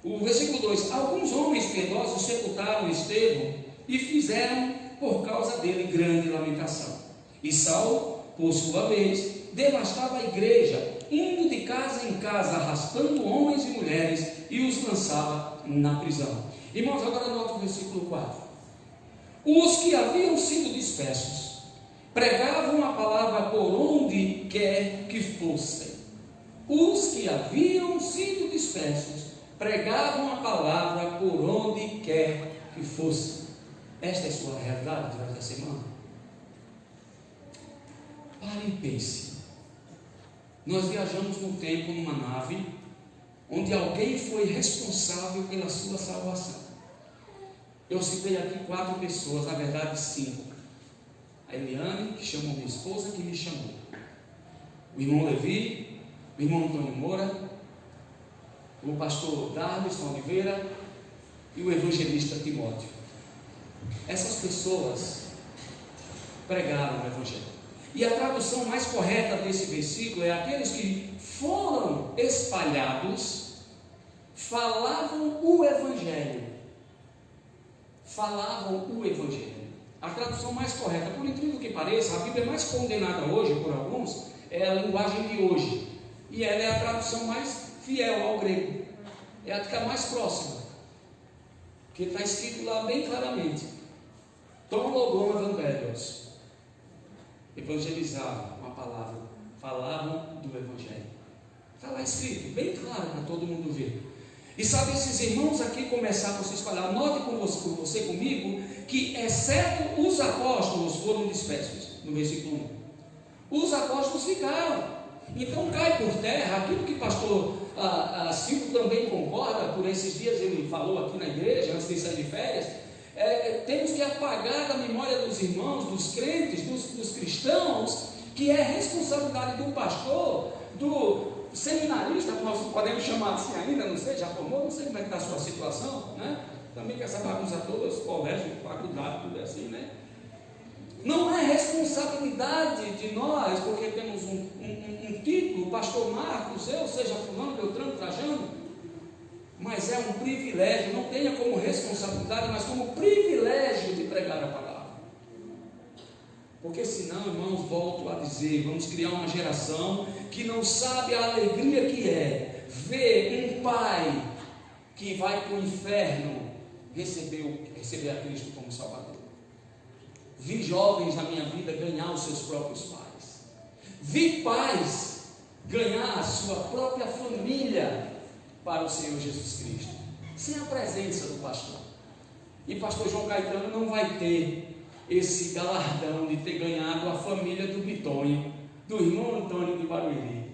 O versículo 2, alguns homens piedosos sepultaram Estevão e fizeram por causa dele grande lamentação. E Saulo, por sua vez, devastava a igreja, indo de casa em casa, arrastando homens e mulheres, e os lançava na prisão. Irmãos, agora nota o versículo 4. Os que haviam sido dispersos pregavam a palavra por onde quer que fossem. Os que haviam sido dispersos pregavam a palavra por onde quer que fossem. Esta é a sua realidade durante a semana? Pare e pense. Nós viajamos no tempo numa nave onde alguém foi responsável pela sua salvação. Eu citei aqui 4 pessoas, na verdade 5. A Eliane, que chamou minha esposa, que me chamou. O irmão Levi, o irmão Antônio Moura, o pastor Darlisson Oliveira e o evangelista Timóteo. Essas pessoas pregaram o evangelho. E a tradução mais correta desse versículo é: aqueles que foram espalhados falavam o evangelho. Falavam o evangelho. A tradução mais correta, por incrível que pareça, a Bíblia mais condenada hoje por alguns é a linguagem de hoje. E ela é a tradução mais fiel ao grego. É a que está mais próxima. Porque está escrito lá bem claramente: Tom logon evangelios. Evangelizavam com a palavra, falavam do evangelho. Está lá escrito, bem claro para todo mundo ver. E sabe, esses irmãos aqui começaram a se espalhar. Note com você comigo que exceto os apóstolos foram dispersos, no versículo 1. Os apóstolos ficaram. Então cai por terra aquilo que pastor Silvio também concorda. Por esses dias ele falou aqui na igreja, antes de sair de férias. Temos que apagar da memória dos irmãos, dos crentes, dos cristãos, que é responsabilidade do pastor, do seminarista, nós podemos chamar assim ainda, não sei, já formou, não sei como é que está a sua situação, né? Também que essa bagunça toda, os colégios, faculdade, tudo assim, né? Não é responsabilidade de nós, porque temos um título, pastor Marcos, eu, seja fulano, Beltrano, Trajano, mas é um privilégio, não tenha como responsabilidade, mas como privilégio de pregar a palavra. Porque senão, irmãos, volto a dizer, vamos criar uma geração que não sabe a alegria que é ver um pai que vai para o inferno receber a Cristo como Salvador. Vi jovens na minha vida ganhar os seus próprios pais. Vi pais ganhar a sua própria família para o Senhor Jesus Cristo, sem a presença do pastor. E pastor João Caetano não vai ter esse galardão de ter ganhado a família do Bitonho, do irmão Antônio de Barueri.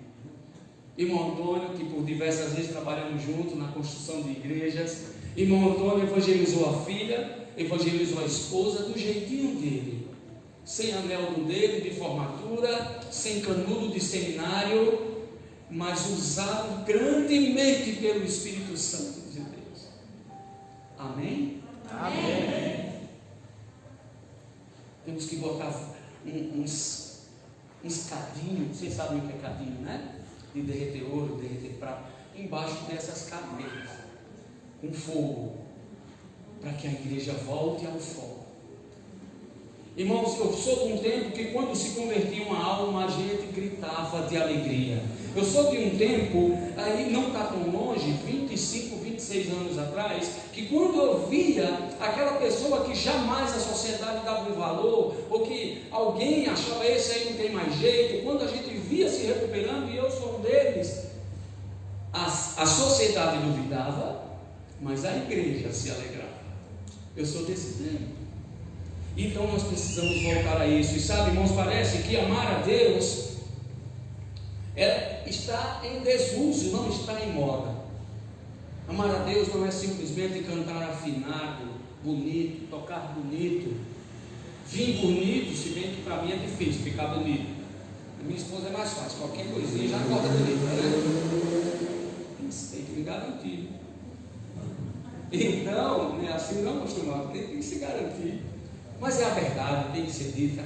Irmão Antônio, que por diversas vezes trabalhamos juntos na construção de igrejas. Irmão Antônio evangelizou a filha, evangelizou a esposa do jeitinho dele, sem anel no dedo de formatura, sem canudo de seminário, mas usado grandemente pelo Espírito Santo de Deus. Amém? Amém. Temos que botar uns cadinhos, vocês sabem o que é cadinho, né? De derreter ouro, derreter prata, embaixo dessas cadeiras, com fogo, para que a igreja volte ao fogo. Irmãos, eu sou de um tempo que quando se convertia uma alma, a gente gritava de alegria. Eu sou de um tempo, aí não está tão longe, 25, 26 anos atrás, que quando eu via aquela pessoa que jamais a sociedade dava um valor, ou que alguém achava esse aí não tem mais jeito, quando a gente via se recuperando, e eu sou um deles, a sociedade duvidava, mas a igreja se alegrava. Eu sou desse tempo. Então nós precisamos voltar a isso. E sabe, irmãos, parece que amar a Deus está em desuso, não está em moda. Amar a Deus não é simplesmente cantar afinado, bonito, tocar bonito, vir bonito, se bem que para mim é difícil ficar bonito. A minha esposa é mais fácil, qualquer coisinha já acorda bonito, né? Tem que me garantir. Então, né, assim não acostumado, tem que se garantir. Mas é a verdade, tem que ser dita.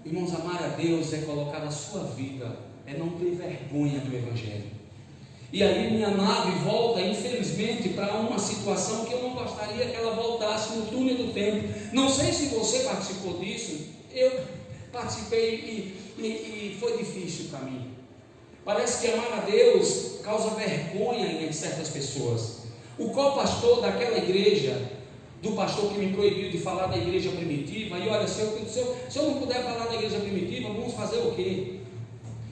Irmãos, amar a Deus é colocar a sua vida, é não ter vergonha do Evangelho. E aí minha nave volta, infelizmente, para uma situação que eu não gostaria que ela voltasse no túnel do tempo. Não sei se você participou disso, eu participei e foi difícil para mim. Parece que amar a Deus causa vergonha em certas pessoas. O co-pastor daquela igreja, do pastor que me proibiu de falar da igreja primitiva, e olha, se eu não puder falar da igreja primitiva, vamos fazer o quê?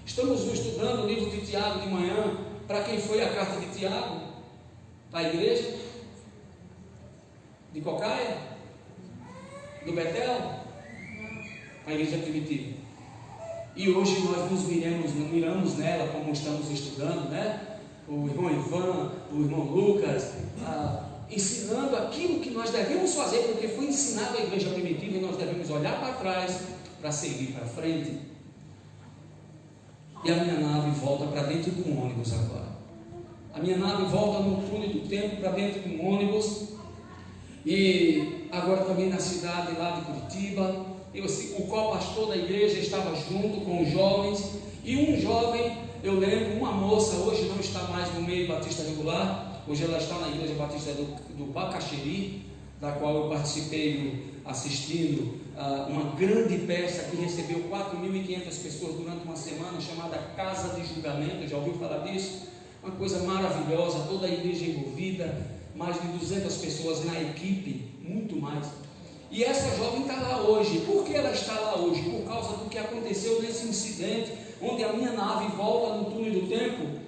Estamos estudando o livro de Tiago de manhã. Para quem foi a carta de Tiago? Para a igreja? De Cocaia? Do Betel? A igreja primitiva. E hoje nós nos miramos nela, como estamos estudando, né? O irmão Ivan, o irmão Lucas, ensinando aquilo que nós devemos fazer, porque foi ensinado à igreja primitiva e nós devemos olhar para trás para seguir para frente. E a minha nave volta para dentro de um ônibus agora. A minha nave volta no túnel do tempo para dentro de um ônibus. E agora também na cidade lá de Curitiba. O co-pastor da igreja estava junto com os jovens. E um jovem, eu lembro, uma moça, hoje não está mais no meio batista regular. Hoje ela está na igreja batista do Bacaxeri, da qual eu participei assistindo uma grande peça que recebeu 4.500 pessoas durante uma semana, chamada Casa de Julgamento. Já ouviu falar disso? Uma coisa maravilhosa, toda a igreja envolvida, mais de 200 pessoas na equipe, muito mais. E essa jovem está lá hoje. Por que ela está lá hoje? Por causa do que aconteceu nesse incidente, onde a minha nave volta no túnel do tempo.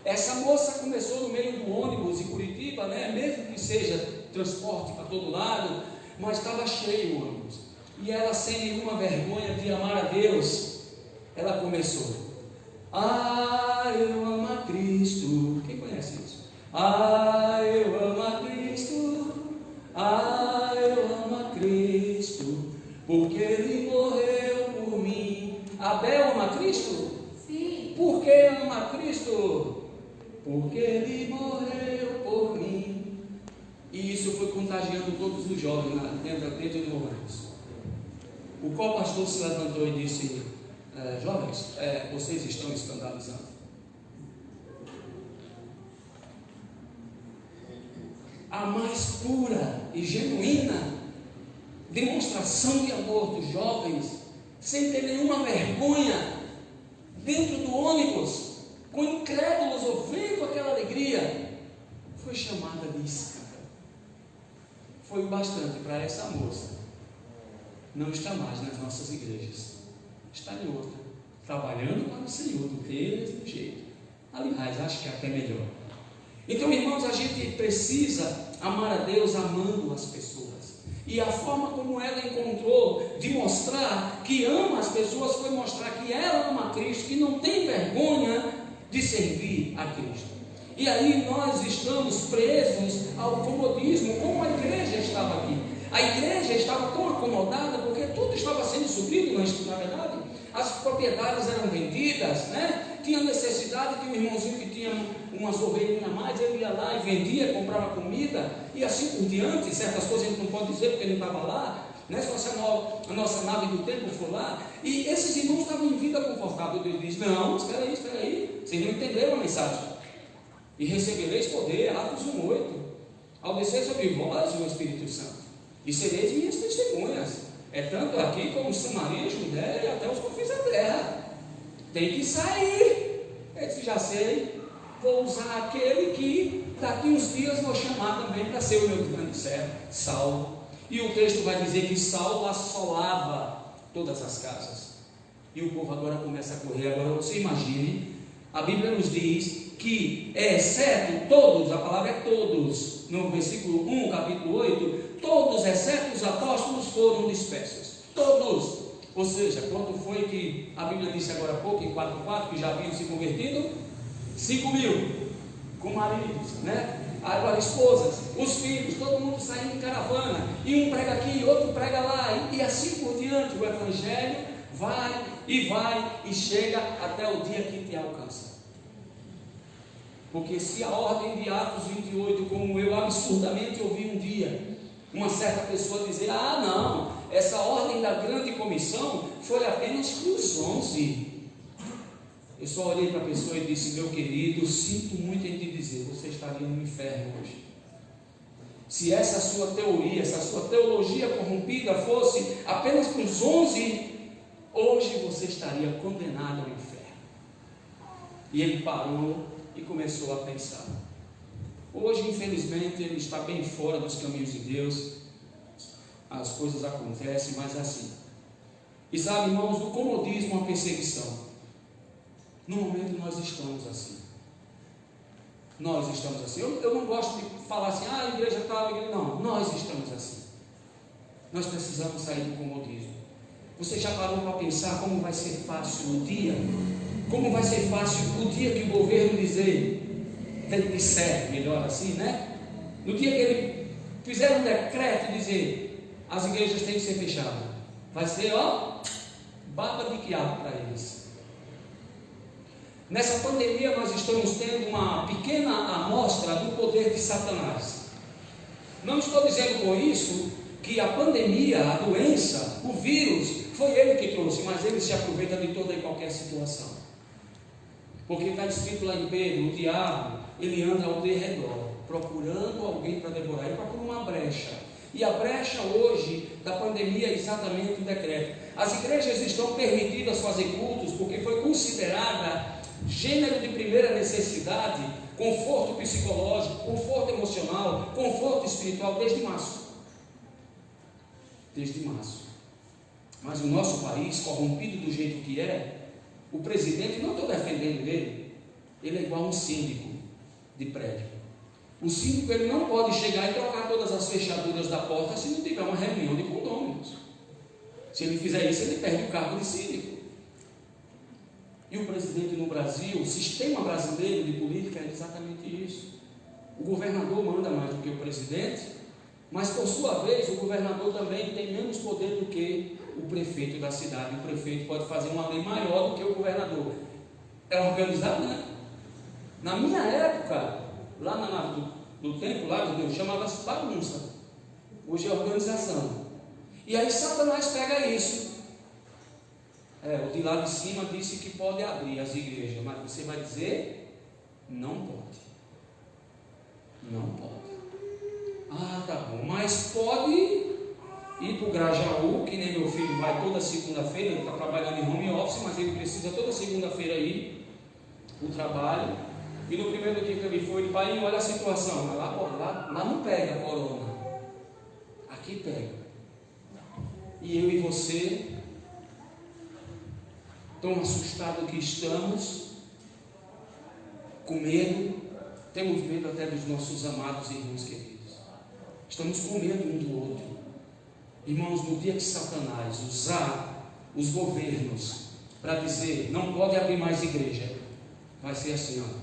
Essa moça começou no meio do ônibus em Curitiba, né? Mesmo que seja transporte para todo lado, mas estava cheio o ônibus. E ela, sem nenhuma vergonha de amar a Deus, ela começou: eu amo a Cristo. Quem conhece isso? Eu amo a Cristo. Eu amo a Cristo, porque Ele morreu por mim. Abel ama a Cristo? Sim. Por que ama a Cristo? Porque Ele morreu por mim. E isso foi contagiando todos os jovens dentro do ônibus. O co-pastor se levantou e disse: jovens, vocês estão escandalizando. A mais pura e genuína demonstração de amor dos jovens, sem ter nenhuma vergonha, dentro do ônibus, com incrédulos ouvindo aquela alegria, foi chamada de escândalo. Foi o bastante para essa moça não está mais nas nossas igrejas, está em outra, trabalhando para o Senhor do mesmo jeito. Aliás, acho que é até melhor. Então, irmãos, a gente precisa amar a Deus amando as pessoas. E a forma como ela encontrou de mostrar que ama as pessoas foi mostrar que ela ama a Cristo, que não tem vergonha de servir a Cristo. E aí nós estamos presos ao comodismo, como a igreja estava aqui. A igreja estava tão acomodada porque tudo estava sendo suprido, na verdade. As propriedades eram vendidas, né? Tinha necessidade, tinha um irmãozinho que tinha umas ovelhinhas a mais, ele ia lá e vendia, comprava comida, e assim por diante. Certas coisas a gente não pode dizer porque não estava lá, né? Se a nossa nave do tempo for lá. E esses irmãos estavam em vida confortável. Deus diz: não, espera aí, vocês não entenderam a mensagem. E recebereis poder, Atos 1:8, ao descer sobre vós o Espírito Santo, e sereis minhas testemunhas, tanto aqui como Samaria, Judéia e até os confins da terra. Tem que sair. Eu disse: já sei, vou usar aquele que daqui uns dias vou chamar também para ser o meu grande servo, Saulo. E o texto vai dizer que Saulo assolava todas as casas, e o povo agora começa a correr. Agora você imagine, a Bíblia nos diz que, exceto todos, a palavra é todos, no versículo 1, capítulo 8, todos, exceto os apóstolos, foram dispersos. Todos. Ou seja, quanto foi que a Bíblia disse agora há pouco, em 4:4, que já haviam se convertido? 5.000, com maridos, né? Agora esposas, os filhos, todo mundo saindo em caravana, e um prega aqui, outro prega lá, e assim por diante. O Evangelho vai e chega até o dia que te alcança. Porque se a ordem de Atos 28, como eu absurdamente ouvi um dia, uma certa pessoa dizer: ah não, essa ordem da grande comissão foi apenas para os 11. Eu só olhei para a pessoa e disse: meu querido, sinto muito em te dizer, você estaria no inferno hoje. Se essa sua teoria, essa sua teologia corrompida fosse apenas para os 11, hoje você estaria condenado ao inferno. E ele parou e começou a pensar. Hoje, infelizmente, ele está bem fora dos caminhos de Deus. As coisas acontecem, mas assim. E sabe, irmãos, o comodismo é uma perseguição. No momento nós estamos assim. Nós estamos assim. Eu não gosto de falar assim: ah, a igreja tal, igreja. Não, nós estamos assim. Nós precisamos sair do comodismo. Você já parou para pensar como vai ser fácil o dia? Como vai ser fácil o dia que o governo disser, melhor assim, né? No dia que ele fizer um decreto e dizer: as igrejas têm que ser fechadas, vai ser, baba de quiabo para eles. Nessa pandemia nós estamos tendo uma pequena amostra do poder de Satanás. Não estou dizendo com isso que a pandemia, a doença, o vírus, foi ele que trouxe, mas ele se aproveita de toda e qualquer situação. Porque está escrito lá em Pedro: o diabo, ele anda ao derredor, procurando alguém para devorar. Ele procura uma brecha. E a brecha hoje da pandemia é exatamente o decreto. As igrejas estão permitidas fazer cultos porque foi considerada gênero de primeira necessidade, conforto psicológico, conforto emocional, conforto espiritual, desde março. Desde março. Mas o nosso país, corrompido do jeito que é, o presidente, não estou defendendo ele é igual a um síndico de prédio. O síndico, ele não pode chegar e trocar todas as fechaduras da porta se não tiver uma reunião de condôminos. Se ele fizer isso, ele perde o cargo de síndico. E o presidente no Brasil, o sistema brasileiro de política é exatamente isso. O governador manda mais do que o presidente, mas por sua vez o governador também tem menos poder do que o prefeito da cidade. O prefeito pode fazer uma lei maior do que o governador. É organizado, né? Na minha época, lá na nave do templo, lá de Deus, chamava-se bagunça. Hoje é organização. E aí Satanás pega isso. O de lá de cima disse que pode abrir as igrejas, mas você vai dizer: não pode. Não pode. Ah, tá bom, mas pode ir para o Grajaú, que nem meu filho vai toda segunda-feira. Ele está trabalhando em home office, mas ele precisa toda segunda-feira ir para o trabalho. E no primeiro dia que ele foi, ele vai: olha a situação, lá não pega corona, aqui pega. E eu e você, tão assustados que estamos, com medo, Temos medo até dos nossos amados irmãos queridos. Estamos com medo um do outro. Irmãos, no dia que Satanás usar os governos para dizer não pode abrir mais igreja, vai ser assim, ó,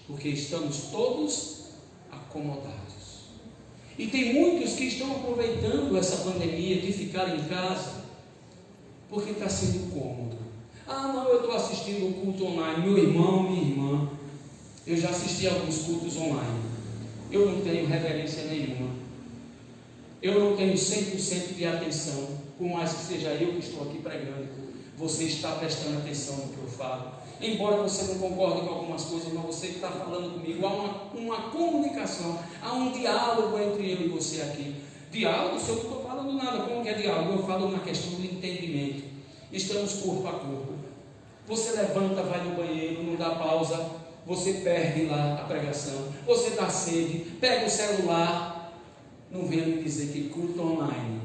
porque estamos todos acomodados. E tem muitos que estão aproveitando essa pandemia de ficar em casa porque está sendo cômodo. Ah, não, eu estou assistindo o culto online. Meu irmão, minha irmã, eu já assisti alguns cultos online. Eu não tenho reverência nenhuma. Eu não tenho 100% de atenção, por mais que seja eu que estou aqui pregando. Você está prestando atenção no que eu falo. Embora você não concorde com algumas coisas, mas você está falando comigo. Há uma comunicação, há um diálogo entre eu e você aqui. Diálogo, se eu não estou falando nada, como que é diálogo? Eu falo na questão do entendimento. Estamos corpo a corpo. Você levanta, vai no banheiro, não dá pausa, você perde lá a pregação, você dá sede, pega o celular. Não venha me dizer que culto online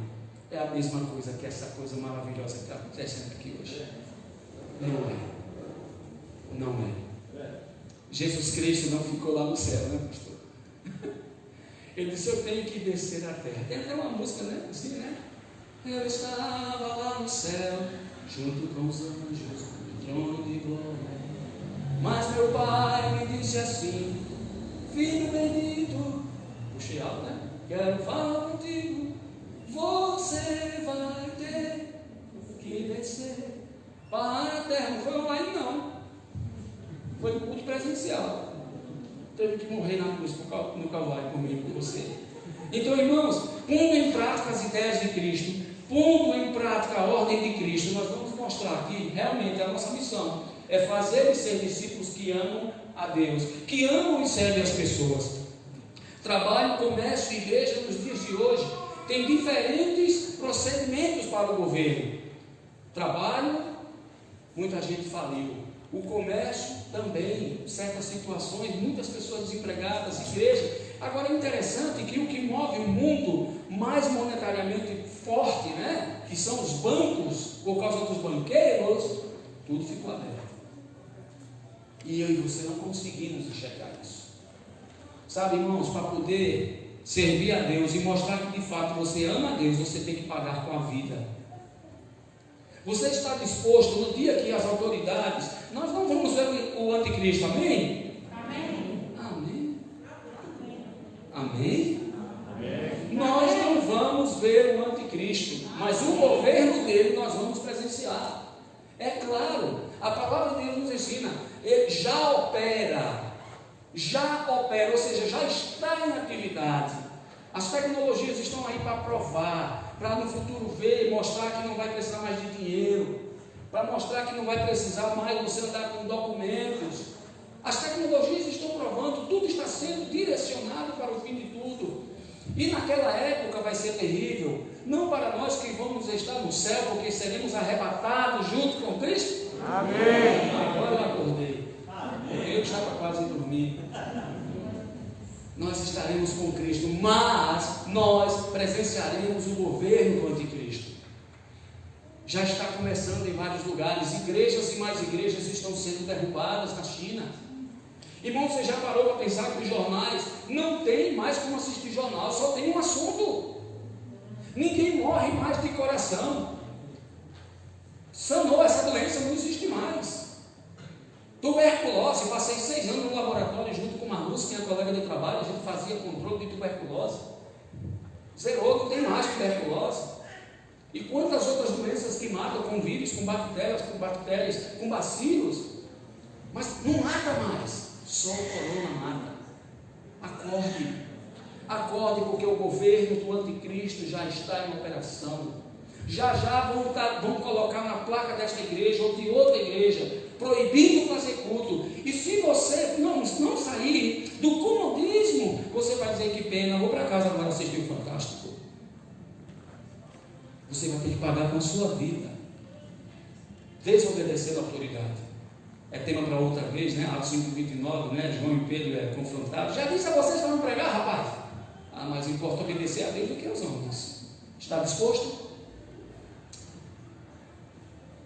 é a mesma coisa que essa coisa maravilhosa que está acontecendo aqui hoje. Não é. Não é. Jesus Cristo não ficou lá no céu, né, pastor? Ele disse, eu tenho que descer à terra. Tem até uma música, né? Assim, né? Eu estava lá no céu, junto com os anjos, no trono de glória. Mas meu pai me disse assim, filho bendito, puxei alto, né? Quero falar contigo, você vai ter que descer para a terra. Não foi online, não. Foi um culto presencial. Teve que morrer na cruz no Calvário por mim e por você. Então, irmãos, pondo em prática as ideias de Cristo, pondo em prática a ordem de Cristo, nós vamos mostrar que realmente a nossa missão é fazer e ser discípulos que amam a Deus, que amam e servem as pessoas. Trabalho, comércio, igreja nos dias de hoje tem diferentes procedimentos para o governo. Trabalho, muita gente faliu. O comércio também, certas situações, muitas pessoas desempregadas, igreja. Agora é interessante que o que move o mundo mais monetariamente forte, né, que são os bancos, por causa dos banqueiros, tudo ficou aberto. E eu e você não conseguimos enxergar isso. Sabe, irmãos, para poder servir a Deus e mostrar que de fato você ama a Deus, você tem que pagar com a vida. Você está disposto no dia que as autoridades, nós não vamos ver o anticristo, amém? Amém. Amém. Amém. Amém. Nós não vamos ver o anticristo, mas o governo dele nós vamos presenciar. É claro, a palavra de Deus nos ensina, ele já opera, ou seja, já está em atividade. As tecnologias estão aí para provar, para no futuro ver e mostrar que não vai precisar mais de dinheiro, para mostrar que não vai precisar mais você andar com documentos. As tecnologias estão provando, tudo está sendo direcionado para o fim de tudo. E naquela época vai ser terrível, não para nós que vamos estar no céu, porque seremos arrebatados junto com Cristo. Amém. Agora eu acordei. Amém. Eu estava quase dormindo. Nós estaremos com Cristo, mas nós presenciaremos o governo do anticristo. Já está começando em vários lugares, igrejas e mais igrejas estão sendo derrubadas na China. Irmão, você já parou para pensar que os jornais não tem mais como assistir jornal, só tem um assunto. Ninguém morre mais de coração. Sanou, essa doença não existe mais. Tuberculose, passei 6 anos no laboratório junto com uma Lúcia, minha colega de trabalho, a gente fazia controle de tuberculose. Zerou, não tem mais tuberculose. E quantas outras doenças que matam com vírus, com bactérias, com bacilos, mas não mata mais, só o corona mata. Acorde, porque o governo do anticristo já está em operação. Já vão colocar na placa desta igreja ou de outra igreja, proibindo fazer culto. E se você não sair do comodismo, você vai dizer que pena, vou para casa agora assistir o Fantástico. Você vai ter que pagar com a sua vida. Desobedecer a autoridade. É tema para outra vez, né? Atos 5:29, né? João e Pedro confrontados. Já disse a vocês para não pregar, rapaz? Ah, mas importa obedecer a Deus do que aos homens. Está disposto?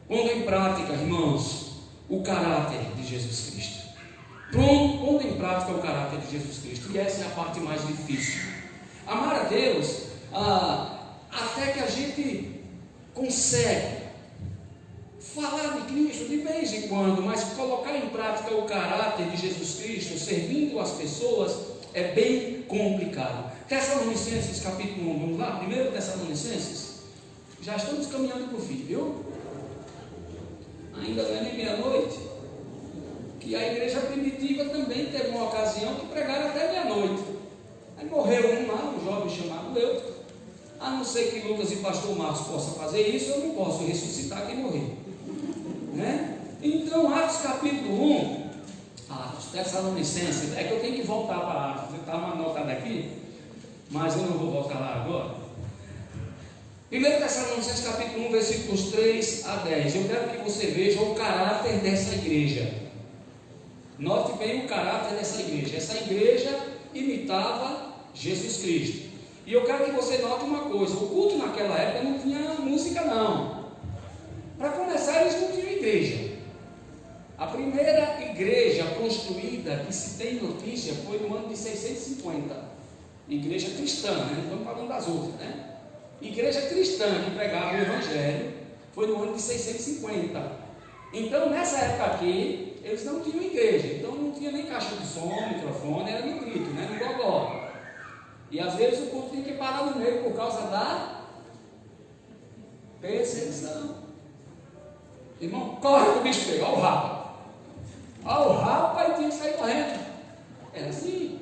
Pondo em prática, irmãos, o caráter de Jesus Cristo. pondo em prática o caráter de Jesus Cristo. E essa é a parte mais difícil. Amar a Deus, até que a gente consegue falar de Cristo de vez em quando, mas colocar em prática o caráter de Jesus Cristo, servindo as pessoas, é bem complicado. Tessalonicenses capítulo 1, vamos lá? 1 Tessalonicenses, já estamos caminhando para o fim, viu? Ainda não é nem meia-noite, que a igreja primitiva também teve uma ocasião que pregaram até meia-noite. Aí morreu um lá, um jovem chamado Eutico. A não ser que Lucas e pastor Marcos possam fazer isso, eu não posso ressuscitar quem morreu, né? Então, Atos capítulo 1, Atos, Tessalonicenses, é que eu tenho que voltar para Atos, está uma anotada aqui, mas eu não vou voltar lá agora. 1 Tessalonicenses capítulo 1, versículos 3 a 10, eu quero que você veja o caráter dessa igreja. Note bem o caráter dessa igreja. Essa igreja imitava Jesus Cristo. E eu quero que você note uma coisa: o culto naquela época não tinha música, não. Para começar, eles não tinham igreja. A primeira igreja construída que se tem notícia foi no ano de 650. Igreja cristã, né? Não estamos falando das outras, né? Igreja cristã que pregava o Evangelho foi no ano de 650. Então, nessa época aqui, eles não tinham igreja. Então, não tinha nem caixa de som, microfone, era no grito, né? No gogó. E às vezes o culto tinha que parar no meio por causa da perseguição. Irmão, corre para o bicho pegar, olha o rapa. Olha o rapa e tinha que sair correndo. Era assim.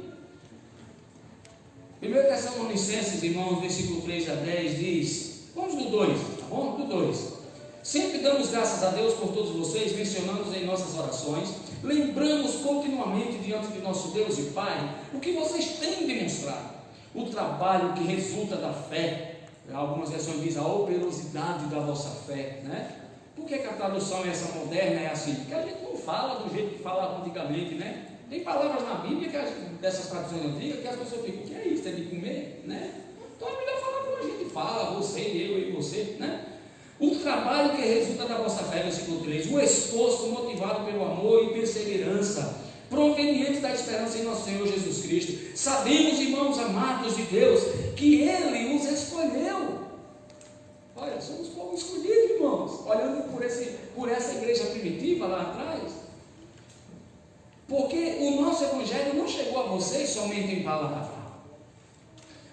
1 Tessalonicenses, irmãos, versículo 3 a 10 diz, vamos do 2, tá bom? Do 2. Sempre damos graças a Deus por todos vocês, mencionamos em nossas orações, lembramos continuamente diante de nosso Deus e Pai o que vocês têm demonstrado, o trabalho que resulta da fé. Algumas versões dizem a operosidade da vossa fé, né? Por que a tradução essa moderna é assim? Porque a gente não fala do jeito que falava antigamente, né? Tem palavras na Bíblia, dessas traduções antigas, que as pessoas ficam, o que é isso? É de comer, né? Então é melhor falar como a gente fala, você, eu e você, né? O trabalho que resulta da vossa fé, versículo 3, o esforço motivado pelo amor e perseverança, proveniente da esperança em nosso Senhor Jesus Cristo. Sabemos, irmãos amados de Deus, que Ele os escolheu. Olha, somos povo escolhido, irmãos, olhando por essa igreja primitiva lá atrás. Porque o nosso Evangelho não chegou a vocês somente em palavra,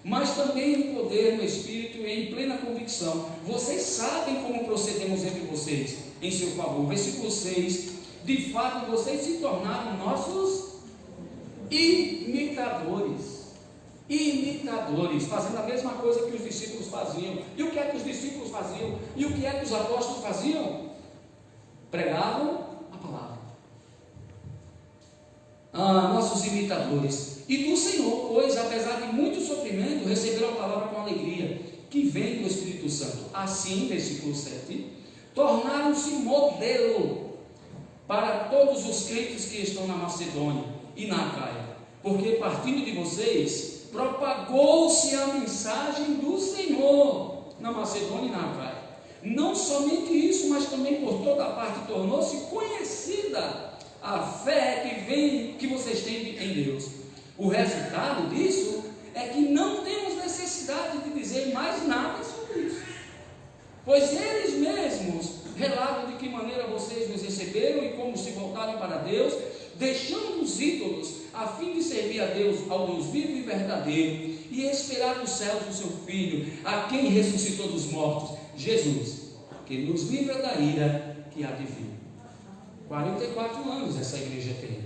mas também em poder, no Espírito e em plena convicção. Vocês sabem como procedemos entre vocês em seu favor. Versículo 6, de fato vocês se tornaram nossos imitadores, fazendo a mesma coisa que os discípulos faziam. E o que é que os discípulos faziam? E o que é que os apóstolos faziam? Pregavam a palavra. Nossos imitadores, e do Senhor, pois, apesar de muito sofrimento, receberam a palavra com alegria, que vem do Espírito Santo. Assim, versículo 7, tornaram-se modelo para todos os crentes que estão na Macedônia e na Acaia, porque partindo de vocês, propagou-se a mensagem do Senhor na Macedônia e na Acaia. Não somente isso, mas também por toda a parte tornou-se conhecida a fé que vocês têm em Deus. O resultado disso é que não temos necessidade de dizer mais nada sobre isso, pois eles mesmos relatam de que maneira vocês nos receberam e como se voltaram para Deus, deixando os ídolos a fim de servir a Deus, ao Deus vivo e verdadeiro, e esperar nos céus o seu Filho, a quem ressuscitou dos mortos, Jesus, que nos livra da ira que há de vir. 44 anos essa igreja tem.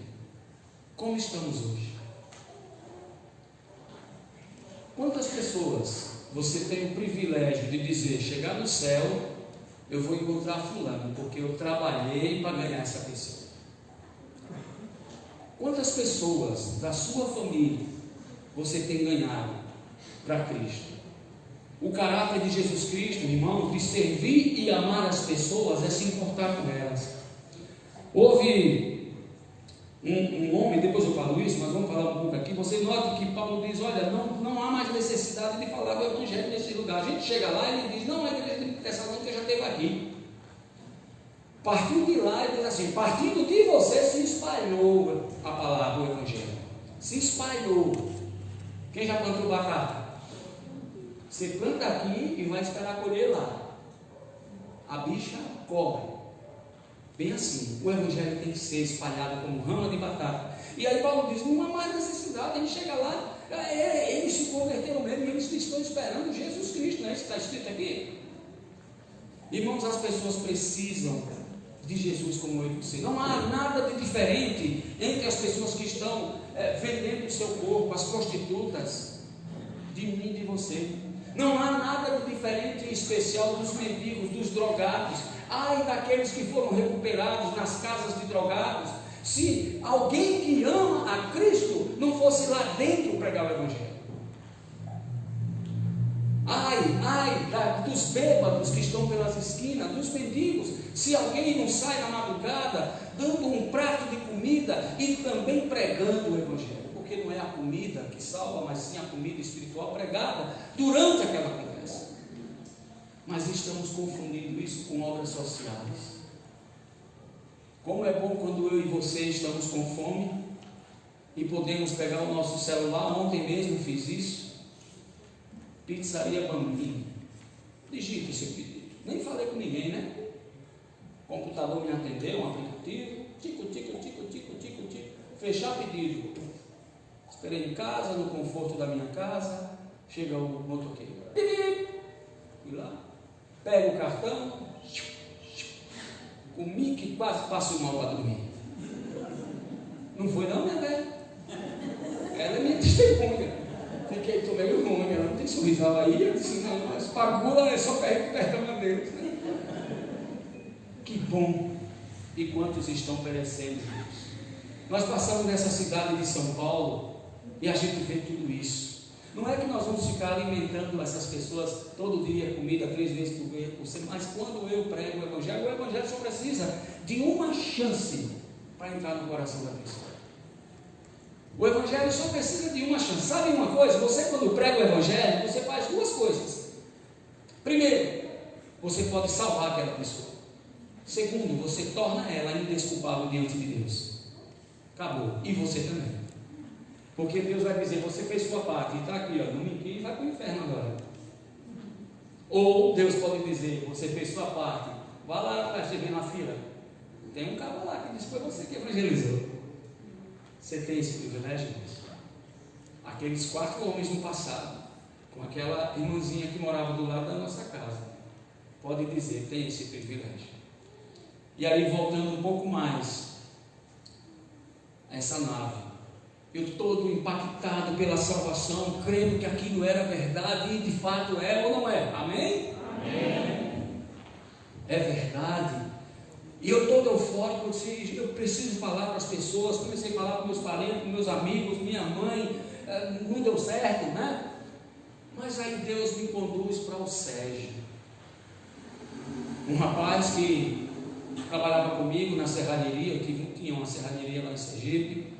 Como estamos hoje? Quantas pessoas você tem o privilégio de dizer, chegar no céu, eu vou encontrar fulano, porque eu trabalhei para ganhar essa pessoa? Quantas pessoas da sua família você tem ganhado para Cristo? O caráter de Jesus Cristo, irmãos, de servir e amar as pessoas é se importar com elas. Houve um homem, depois eu falo isso, mas vamos falar um pouco aqui. Você nota que Paulo diz, olha, não há mais necessidade de falar do Evangelho nesse lugar. A gente chega lá e ele diz, não, a igreja de Tessalônica já esteve aqui. Partindo de lá, ele diz assim: partindo de você se espalhou a palavra do Evangelho. Se espalhou. Quem já plantou batata? Você planta aqui e vai esperar colher lá. A bicha corre. Bem assim, o Evangelho tem que ser espalhado como rama de batata. E aí Paulo diz: não há mais necessidade. A gente chega lá, eles se converteram mesmo, eles estão esperando Jesus Cristo, não é isso que está escrito aqui? Irmãos, as pessoas precisam de Jesus como eu e você. Não há nada de diferente entre as pessoas que estão vendendo o seu corpo, as prostitutas, de mim e de você. Não há nada de diferente e especial dos mendigos, dos drogados. Ai daqueles que foram recuperados nas casas de drogados, se alguém que ama a Cristo não fosse lá dentro pregar o Evangelho. Ai dos bêbados que estão pelas esquinas, dos mendigos, se alguém não sai na madrugada dando um prato de comida e também pregando o Evangelho, porque não é a comida que salva, mas sim a comida espiritual pregada durante aquela conversa. Mas estamos confundindo isso com obras sociais. Como é bom quando eu e você estamos com fome e podemos pegar o nosso celular. Ontem mesmo fiz isso. Pizzaria Bambini. Digite esse pedido. Nem falei com ninguém, né? O computador me atendeu, um aplicativo. Tico. Fechar pedido. Esperei em casa, no conforto da minha casa. Chega o motoqueiro. Fui lá. Pego o cartão. Comi que quase passo mal para dormir. Não foi não, minha velha? Ela é minha testemunha. Fiquei, tomei o nome, ela não tem sorrisal aí. Eu disse: não, mas pagula é só perto a Deus, né? Que bom. E quantos estão perecendo, Deus? Nós passamos nessa cidade de São Paulo e a gente vê tudo isso. Não é que nós vamos ficar alimentando essas pessoas todo dia, comida 3 vezes por semana, mas quando eu prego o Evangelho só precisa de uma chance para entrar no coração da pessoa. O Evangelho só precisa de uma chance. Sabe uma coisa? Você, quando prega o Evangelho, você faz 2 coisas. Primeiro, você pode salvar aquela pessoa. Segundo, você torna ela indesculpável diante de Deus. Acabou. E você também. Porque Deus vai dizer: você fez sua parte, e está aqui, ó, não me quis, vai para o inferno agora. Ou Deus pode dizer: você fez sua parte, vá lá atrás de mim na fila. Tem um cara lá que disse: foi você que evangelizou. Você tem esse privilégio, Deus? Aqueles 4 homens no passado, com aquela irmãzinha que morava do lado da nossa casa, pode dizer: tem esse privilégio. E aí, voltando um pouco mais a essa nave, eu todo impactado pela salvação, crendo que aquilo era verdade, e de fato é ou não é? Amém? Amém. É verdade. E eu todo eufórico, eu disse: eu preciso falar para as pessoas. Comecei a falar com meus parentes, com meus amigos, minha mãe. Não deu certo, né? Mas aí Deus me conduz para o Sérgio, um rapaz que trabalhava comigo na serralheria. Eu tinha uma serralheria lá em Sergipe.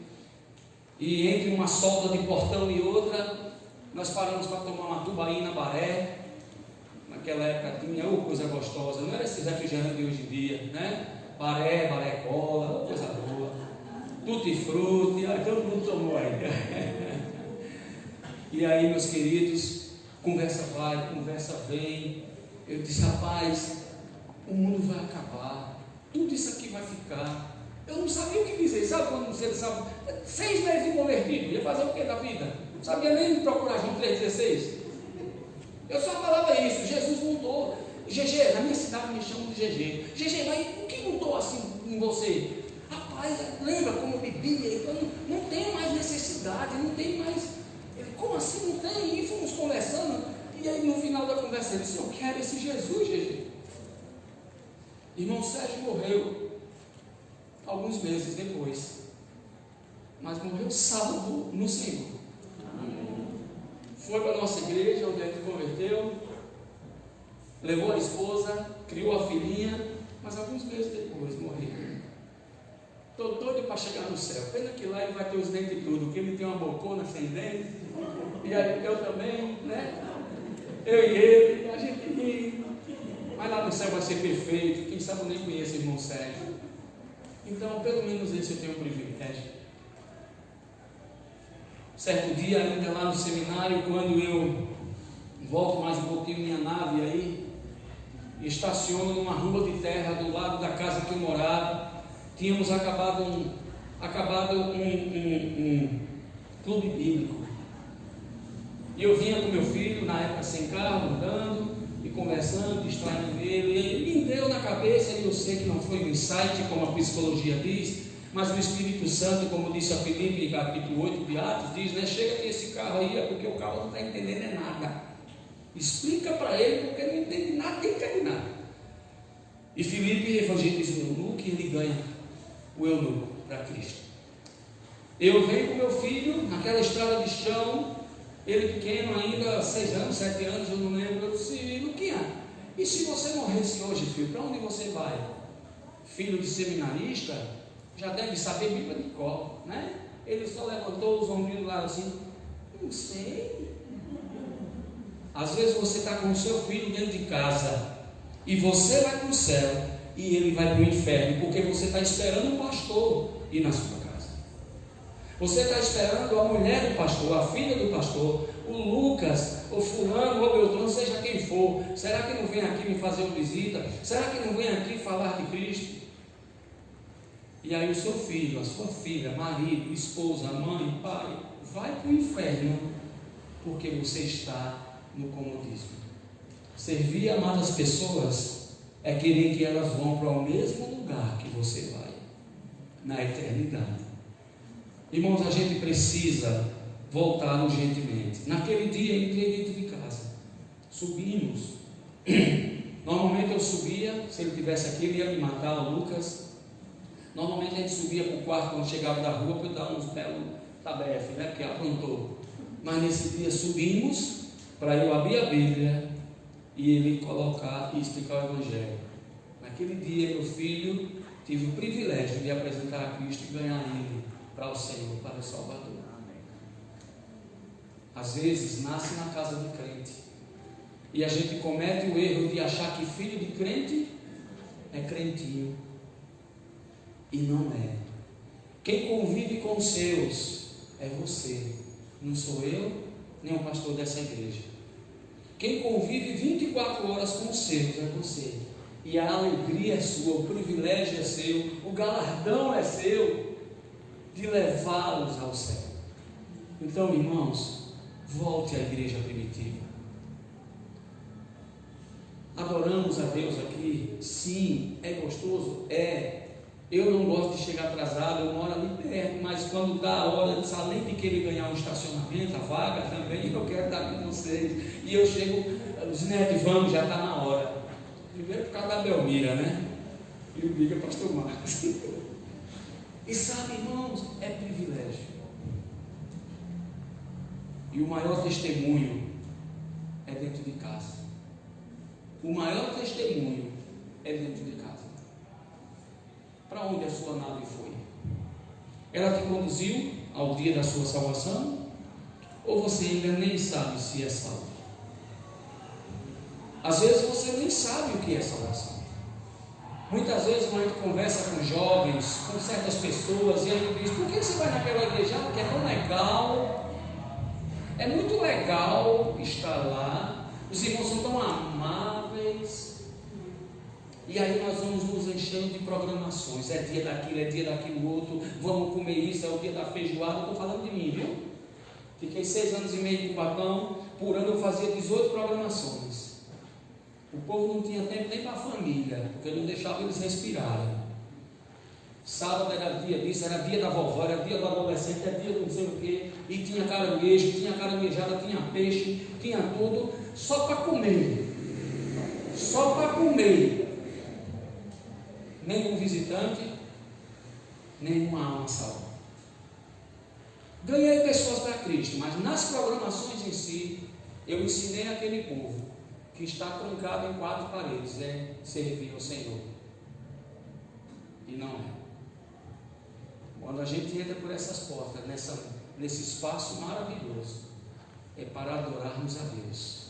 E entre uma solda de portão e outra, nós paramos para tomar uma tubaína baré. Naquela época tinha coisa gostosa, não era esses refrigerantes de hoje em dia, né? Baré cola, coisa boa. Tutti-frutti, todo mundo tomou aí. E aí, meus queridos, conversa vai, conversa vem. Eu disse: rapaz, o mundo vai acabar, tudo isso aqui vai ficar. Eu não sabia o que dizer. Sabe quando você sabe? 6 meses de convertido, ia fazer o que da vida? Não sabia nem procurar João 3,16. Eu só falava isso: Jesus mudou. GG, na minha cidade me chamam de GG. GG, mas o que mudou assim em você? Rapaz, lembra como eu bebia? Então não tem mais necessidade, não tem mais. Como assim não tem? E fomos conversando. E aí no final da conversa ele disse: eu quero esse Jesus, GG. Irmão Sérgio morreu alguns meses depois, mas morreu sábado no Senhor. Foi para a nossa igreja, onde ele converteu, levou a esposa, criou a filhinha, mas alguns meses depois morreu. Estou doido para chegar no céu. Pena que lá ele vai ter os dentes e tudo, porque ele tem uma bocona sem dente, e aí eu também, né? Eu e ele, a gente ri. Mas lá no céu vai ser perfeito, quem sabe eu nem conheço o irmão Sérgio. Então, pelo menos esse eu tenho um privilégio. Certo dia, ainda lá no seminário, quando eu volto mais um pouquinho minha nave aí, estaciono numa rua de terra do lado da casa que eu morava, tínhamos acabado um clube bíblico. E eu vinha com meu filho, na época sem carro, andando e conversando, distraindo ele, e ele me deu na cabeça, e eu sei que não foi um insight, como a psicologia diz, mas o Espírito Santo, como disse a Filipe, capítulo 8 de Atos, diz, né, chega que esse carro aí é porque o carro não está entendendo é nada. Explica para ele, porque ele não entende nada, nem quer nada. E Filipe evangeliza o eunuco e ele ganha o eunuco para Cristo. Eu venho com meu filho naquela estrada de chão, ele pequeno ainda, 6 anos, 7 anos, eu não lembro. Eu disse, Luquinha, e se você morresse hoje, filho, para onde você vai? Filho de seminarista, já deve saber Bíblia de cor, né? Ele só levantou os ombrinhos lá assim, não sei. Às vezes você está com o seu filho dentro de casa, e você vai para o céu, e ele vai para o inferno, porque você está esperando o pastor ir na sua casa. Você está esperando a mulher do pastor, a filha do pastor, o Lucas, o fulano, o Beltrano, seja quem for. Será que não vem aqui me fazer uma visita? Será que não vem aqui falar de Cristo? E aí o seu filho, a sua filha, marido, esposa, mãe, pai, vai para o inferno, porque você está no comodismo. Servir a amadas pessoas é querer que elas vão para o mesmo lugar que você vai, na eternidade. Irmãos, a gente precisa voltar urgentemente. Naquele dia entrei dentro de casa, subimos. Normalmente eu subia, se ele estivesse aqui ele ia me matar, o Lucas. Normalmente a gente subia para o quarto quando chegava da rua para eu dar uns belos tabefe, né? Porque aprontou. Mas nesse dia subimos para eu abrir a Bíblia e ele colocar e explicar o Evangelho. Naquele dia, meu filho, tive o privilégio de apresentar a Cristo e ganhar ele para o Senhor, para o Salvador. Às vezes nasce na casa de crente e a gente comete o erro de achar que filho de crente é crentinho, e não é. Quem convive com os seus é você, não sou eu, nem o pastor dessa igreja. Quem convive 24 horas com os seus é você, e a alegria é sua, o privilégio é seu, o galardão é seu de levá-los ao céu. Então, irmãos, volte à igreja primitiva. Adoramos a Deus aqui, sim, é gostoso, é. Eu não gosto de chegar atrasado, eu moro ali perto, mas quando dá a hora, além de querer ganhar um estacionamento, a vaga também, eu quero estar com vocês. E eu chego, os netos, vamos, já está na hora. Primeiro por causa da Belmira, né? E o Biga, pastor Marcos. E sabe, irmãos, é privilégio. E o maior testemunho é dentro de casa. O maior testemunho é dentro de casa. Para onde a sua nave foi? Ela te conduziu ao dia da sua salvação? Ou você ainda nem sabe se é salvo? Às vezes você nem sabe o que é salvação. Muitas vezes quando a gente conversa com jovens, com certas pessoas, e a gente diz, por que você vai naquela igreja? Porque é tão legal, é muito legal estar lá, os irmãos são tão amáveis. E aí nós vamos nos enchendo de programações, é dia daquilo outro, vamos comer isso, é o dia da feijoada. Estou falando de mim, viu? Fiquei 6 anos e meio em Cubatão, por ano eu fazia 18 programações. O povo não tinha tempo nem para a família, porque eu não deixava eles respirarem. Sábado era dia disso, era dia da vovó, era dia do adolescente, era dia do não sei o quê, e tinha caranguejo, tinha caranguejada, tinha peixe, tinha tudo, só para comer. Só para comer. Nem um visitante, nem uma alma salva. Ganhei pessoas para Cristo, mas nas programações em si, eu ensinei aquele povo que está trancado em 4 paredes, é servir ao Senhor. E não é. Quando a gente entra por essas portas, nesse espaço maravilhoso, é para adorarmos a Deus.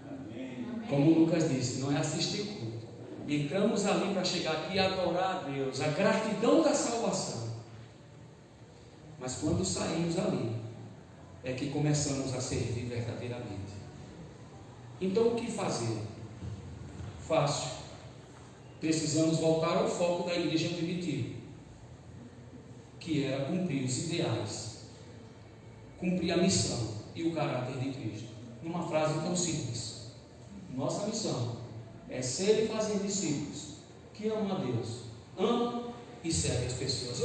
Amém. Como o Lucas disse, não é assistir culto. Entramos ali para chegar aqui e adorar a Deus, a gratidão da salvação. Mas quando saímos ali, é que começamos a servir verdadeiramente. Então o que fazer? Fácil. Precisamos voltar ao foco da igreja primitiva, que era cumprir os ideais, cumprir a missão e o caráter de Cristo. Numa frase tão simples: nossa missão é ser e fazer discípulos que amam a Deus, amam e servem as pessoas.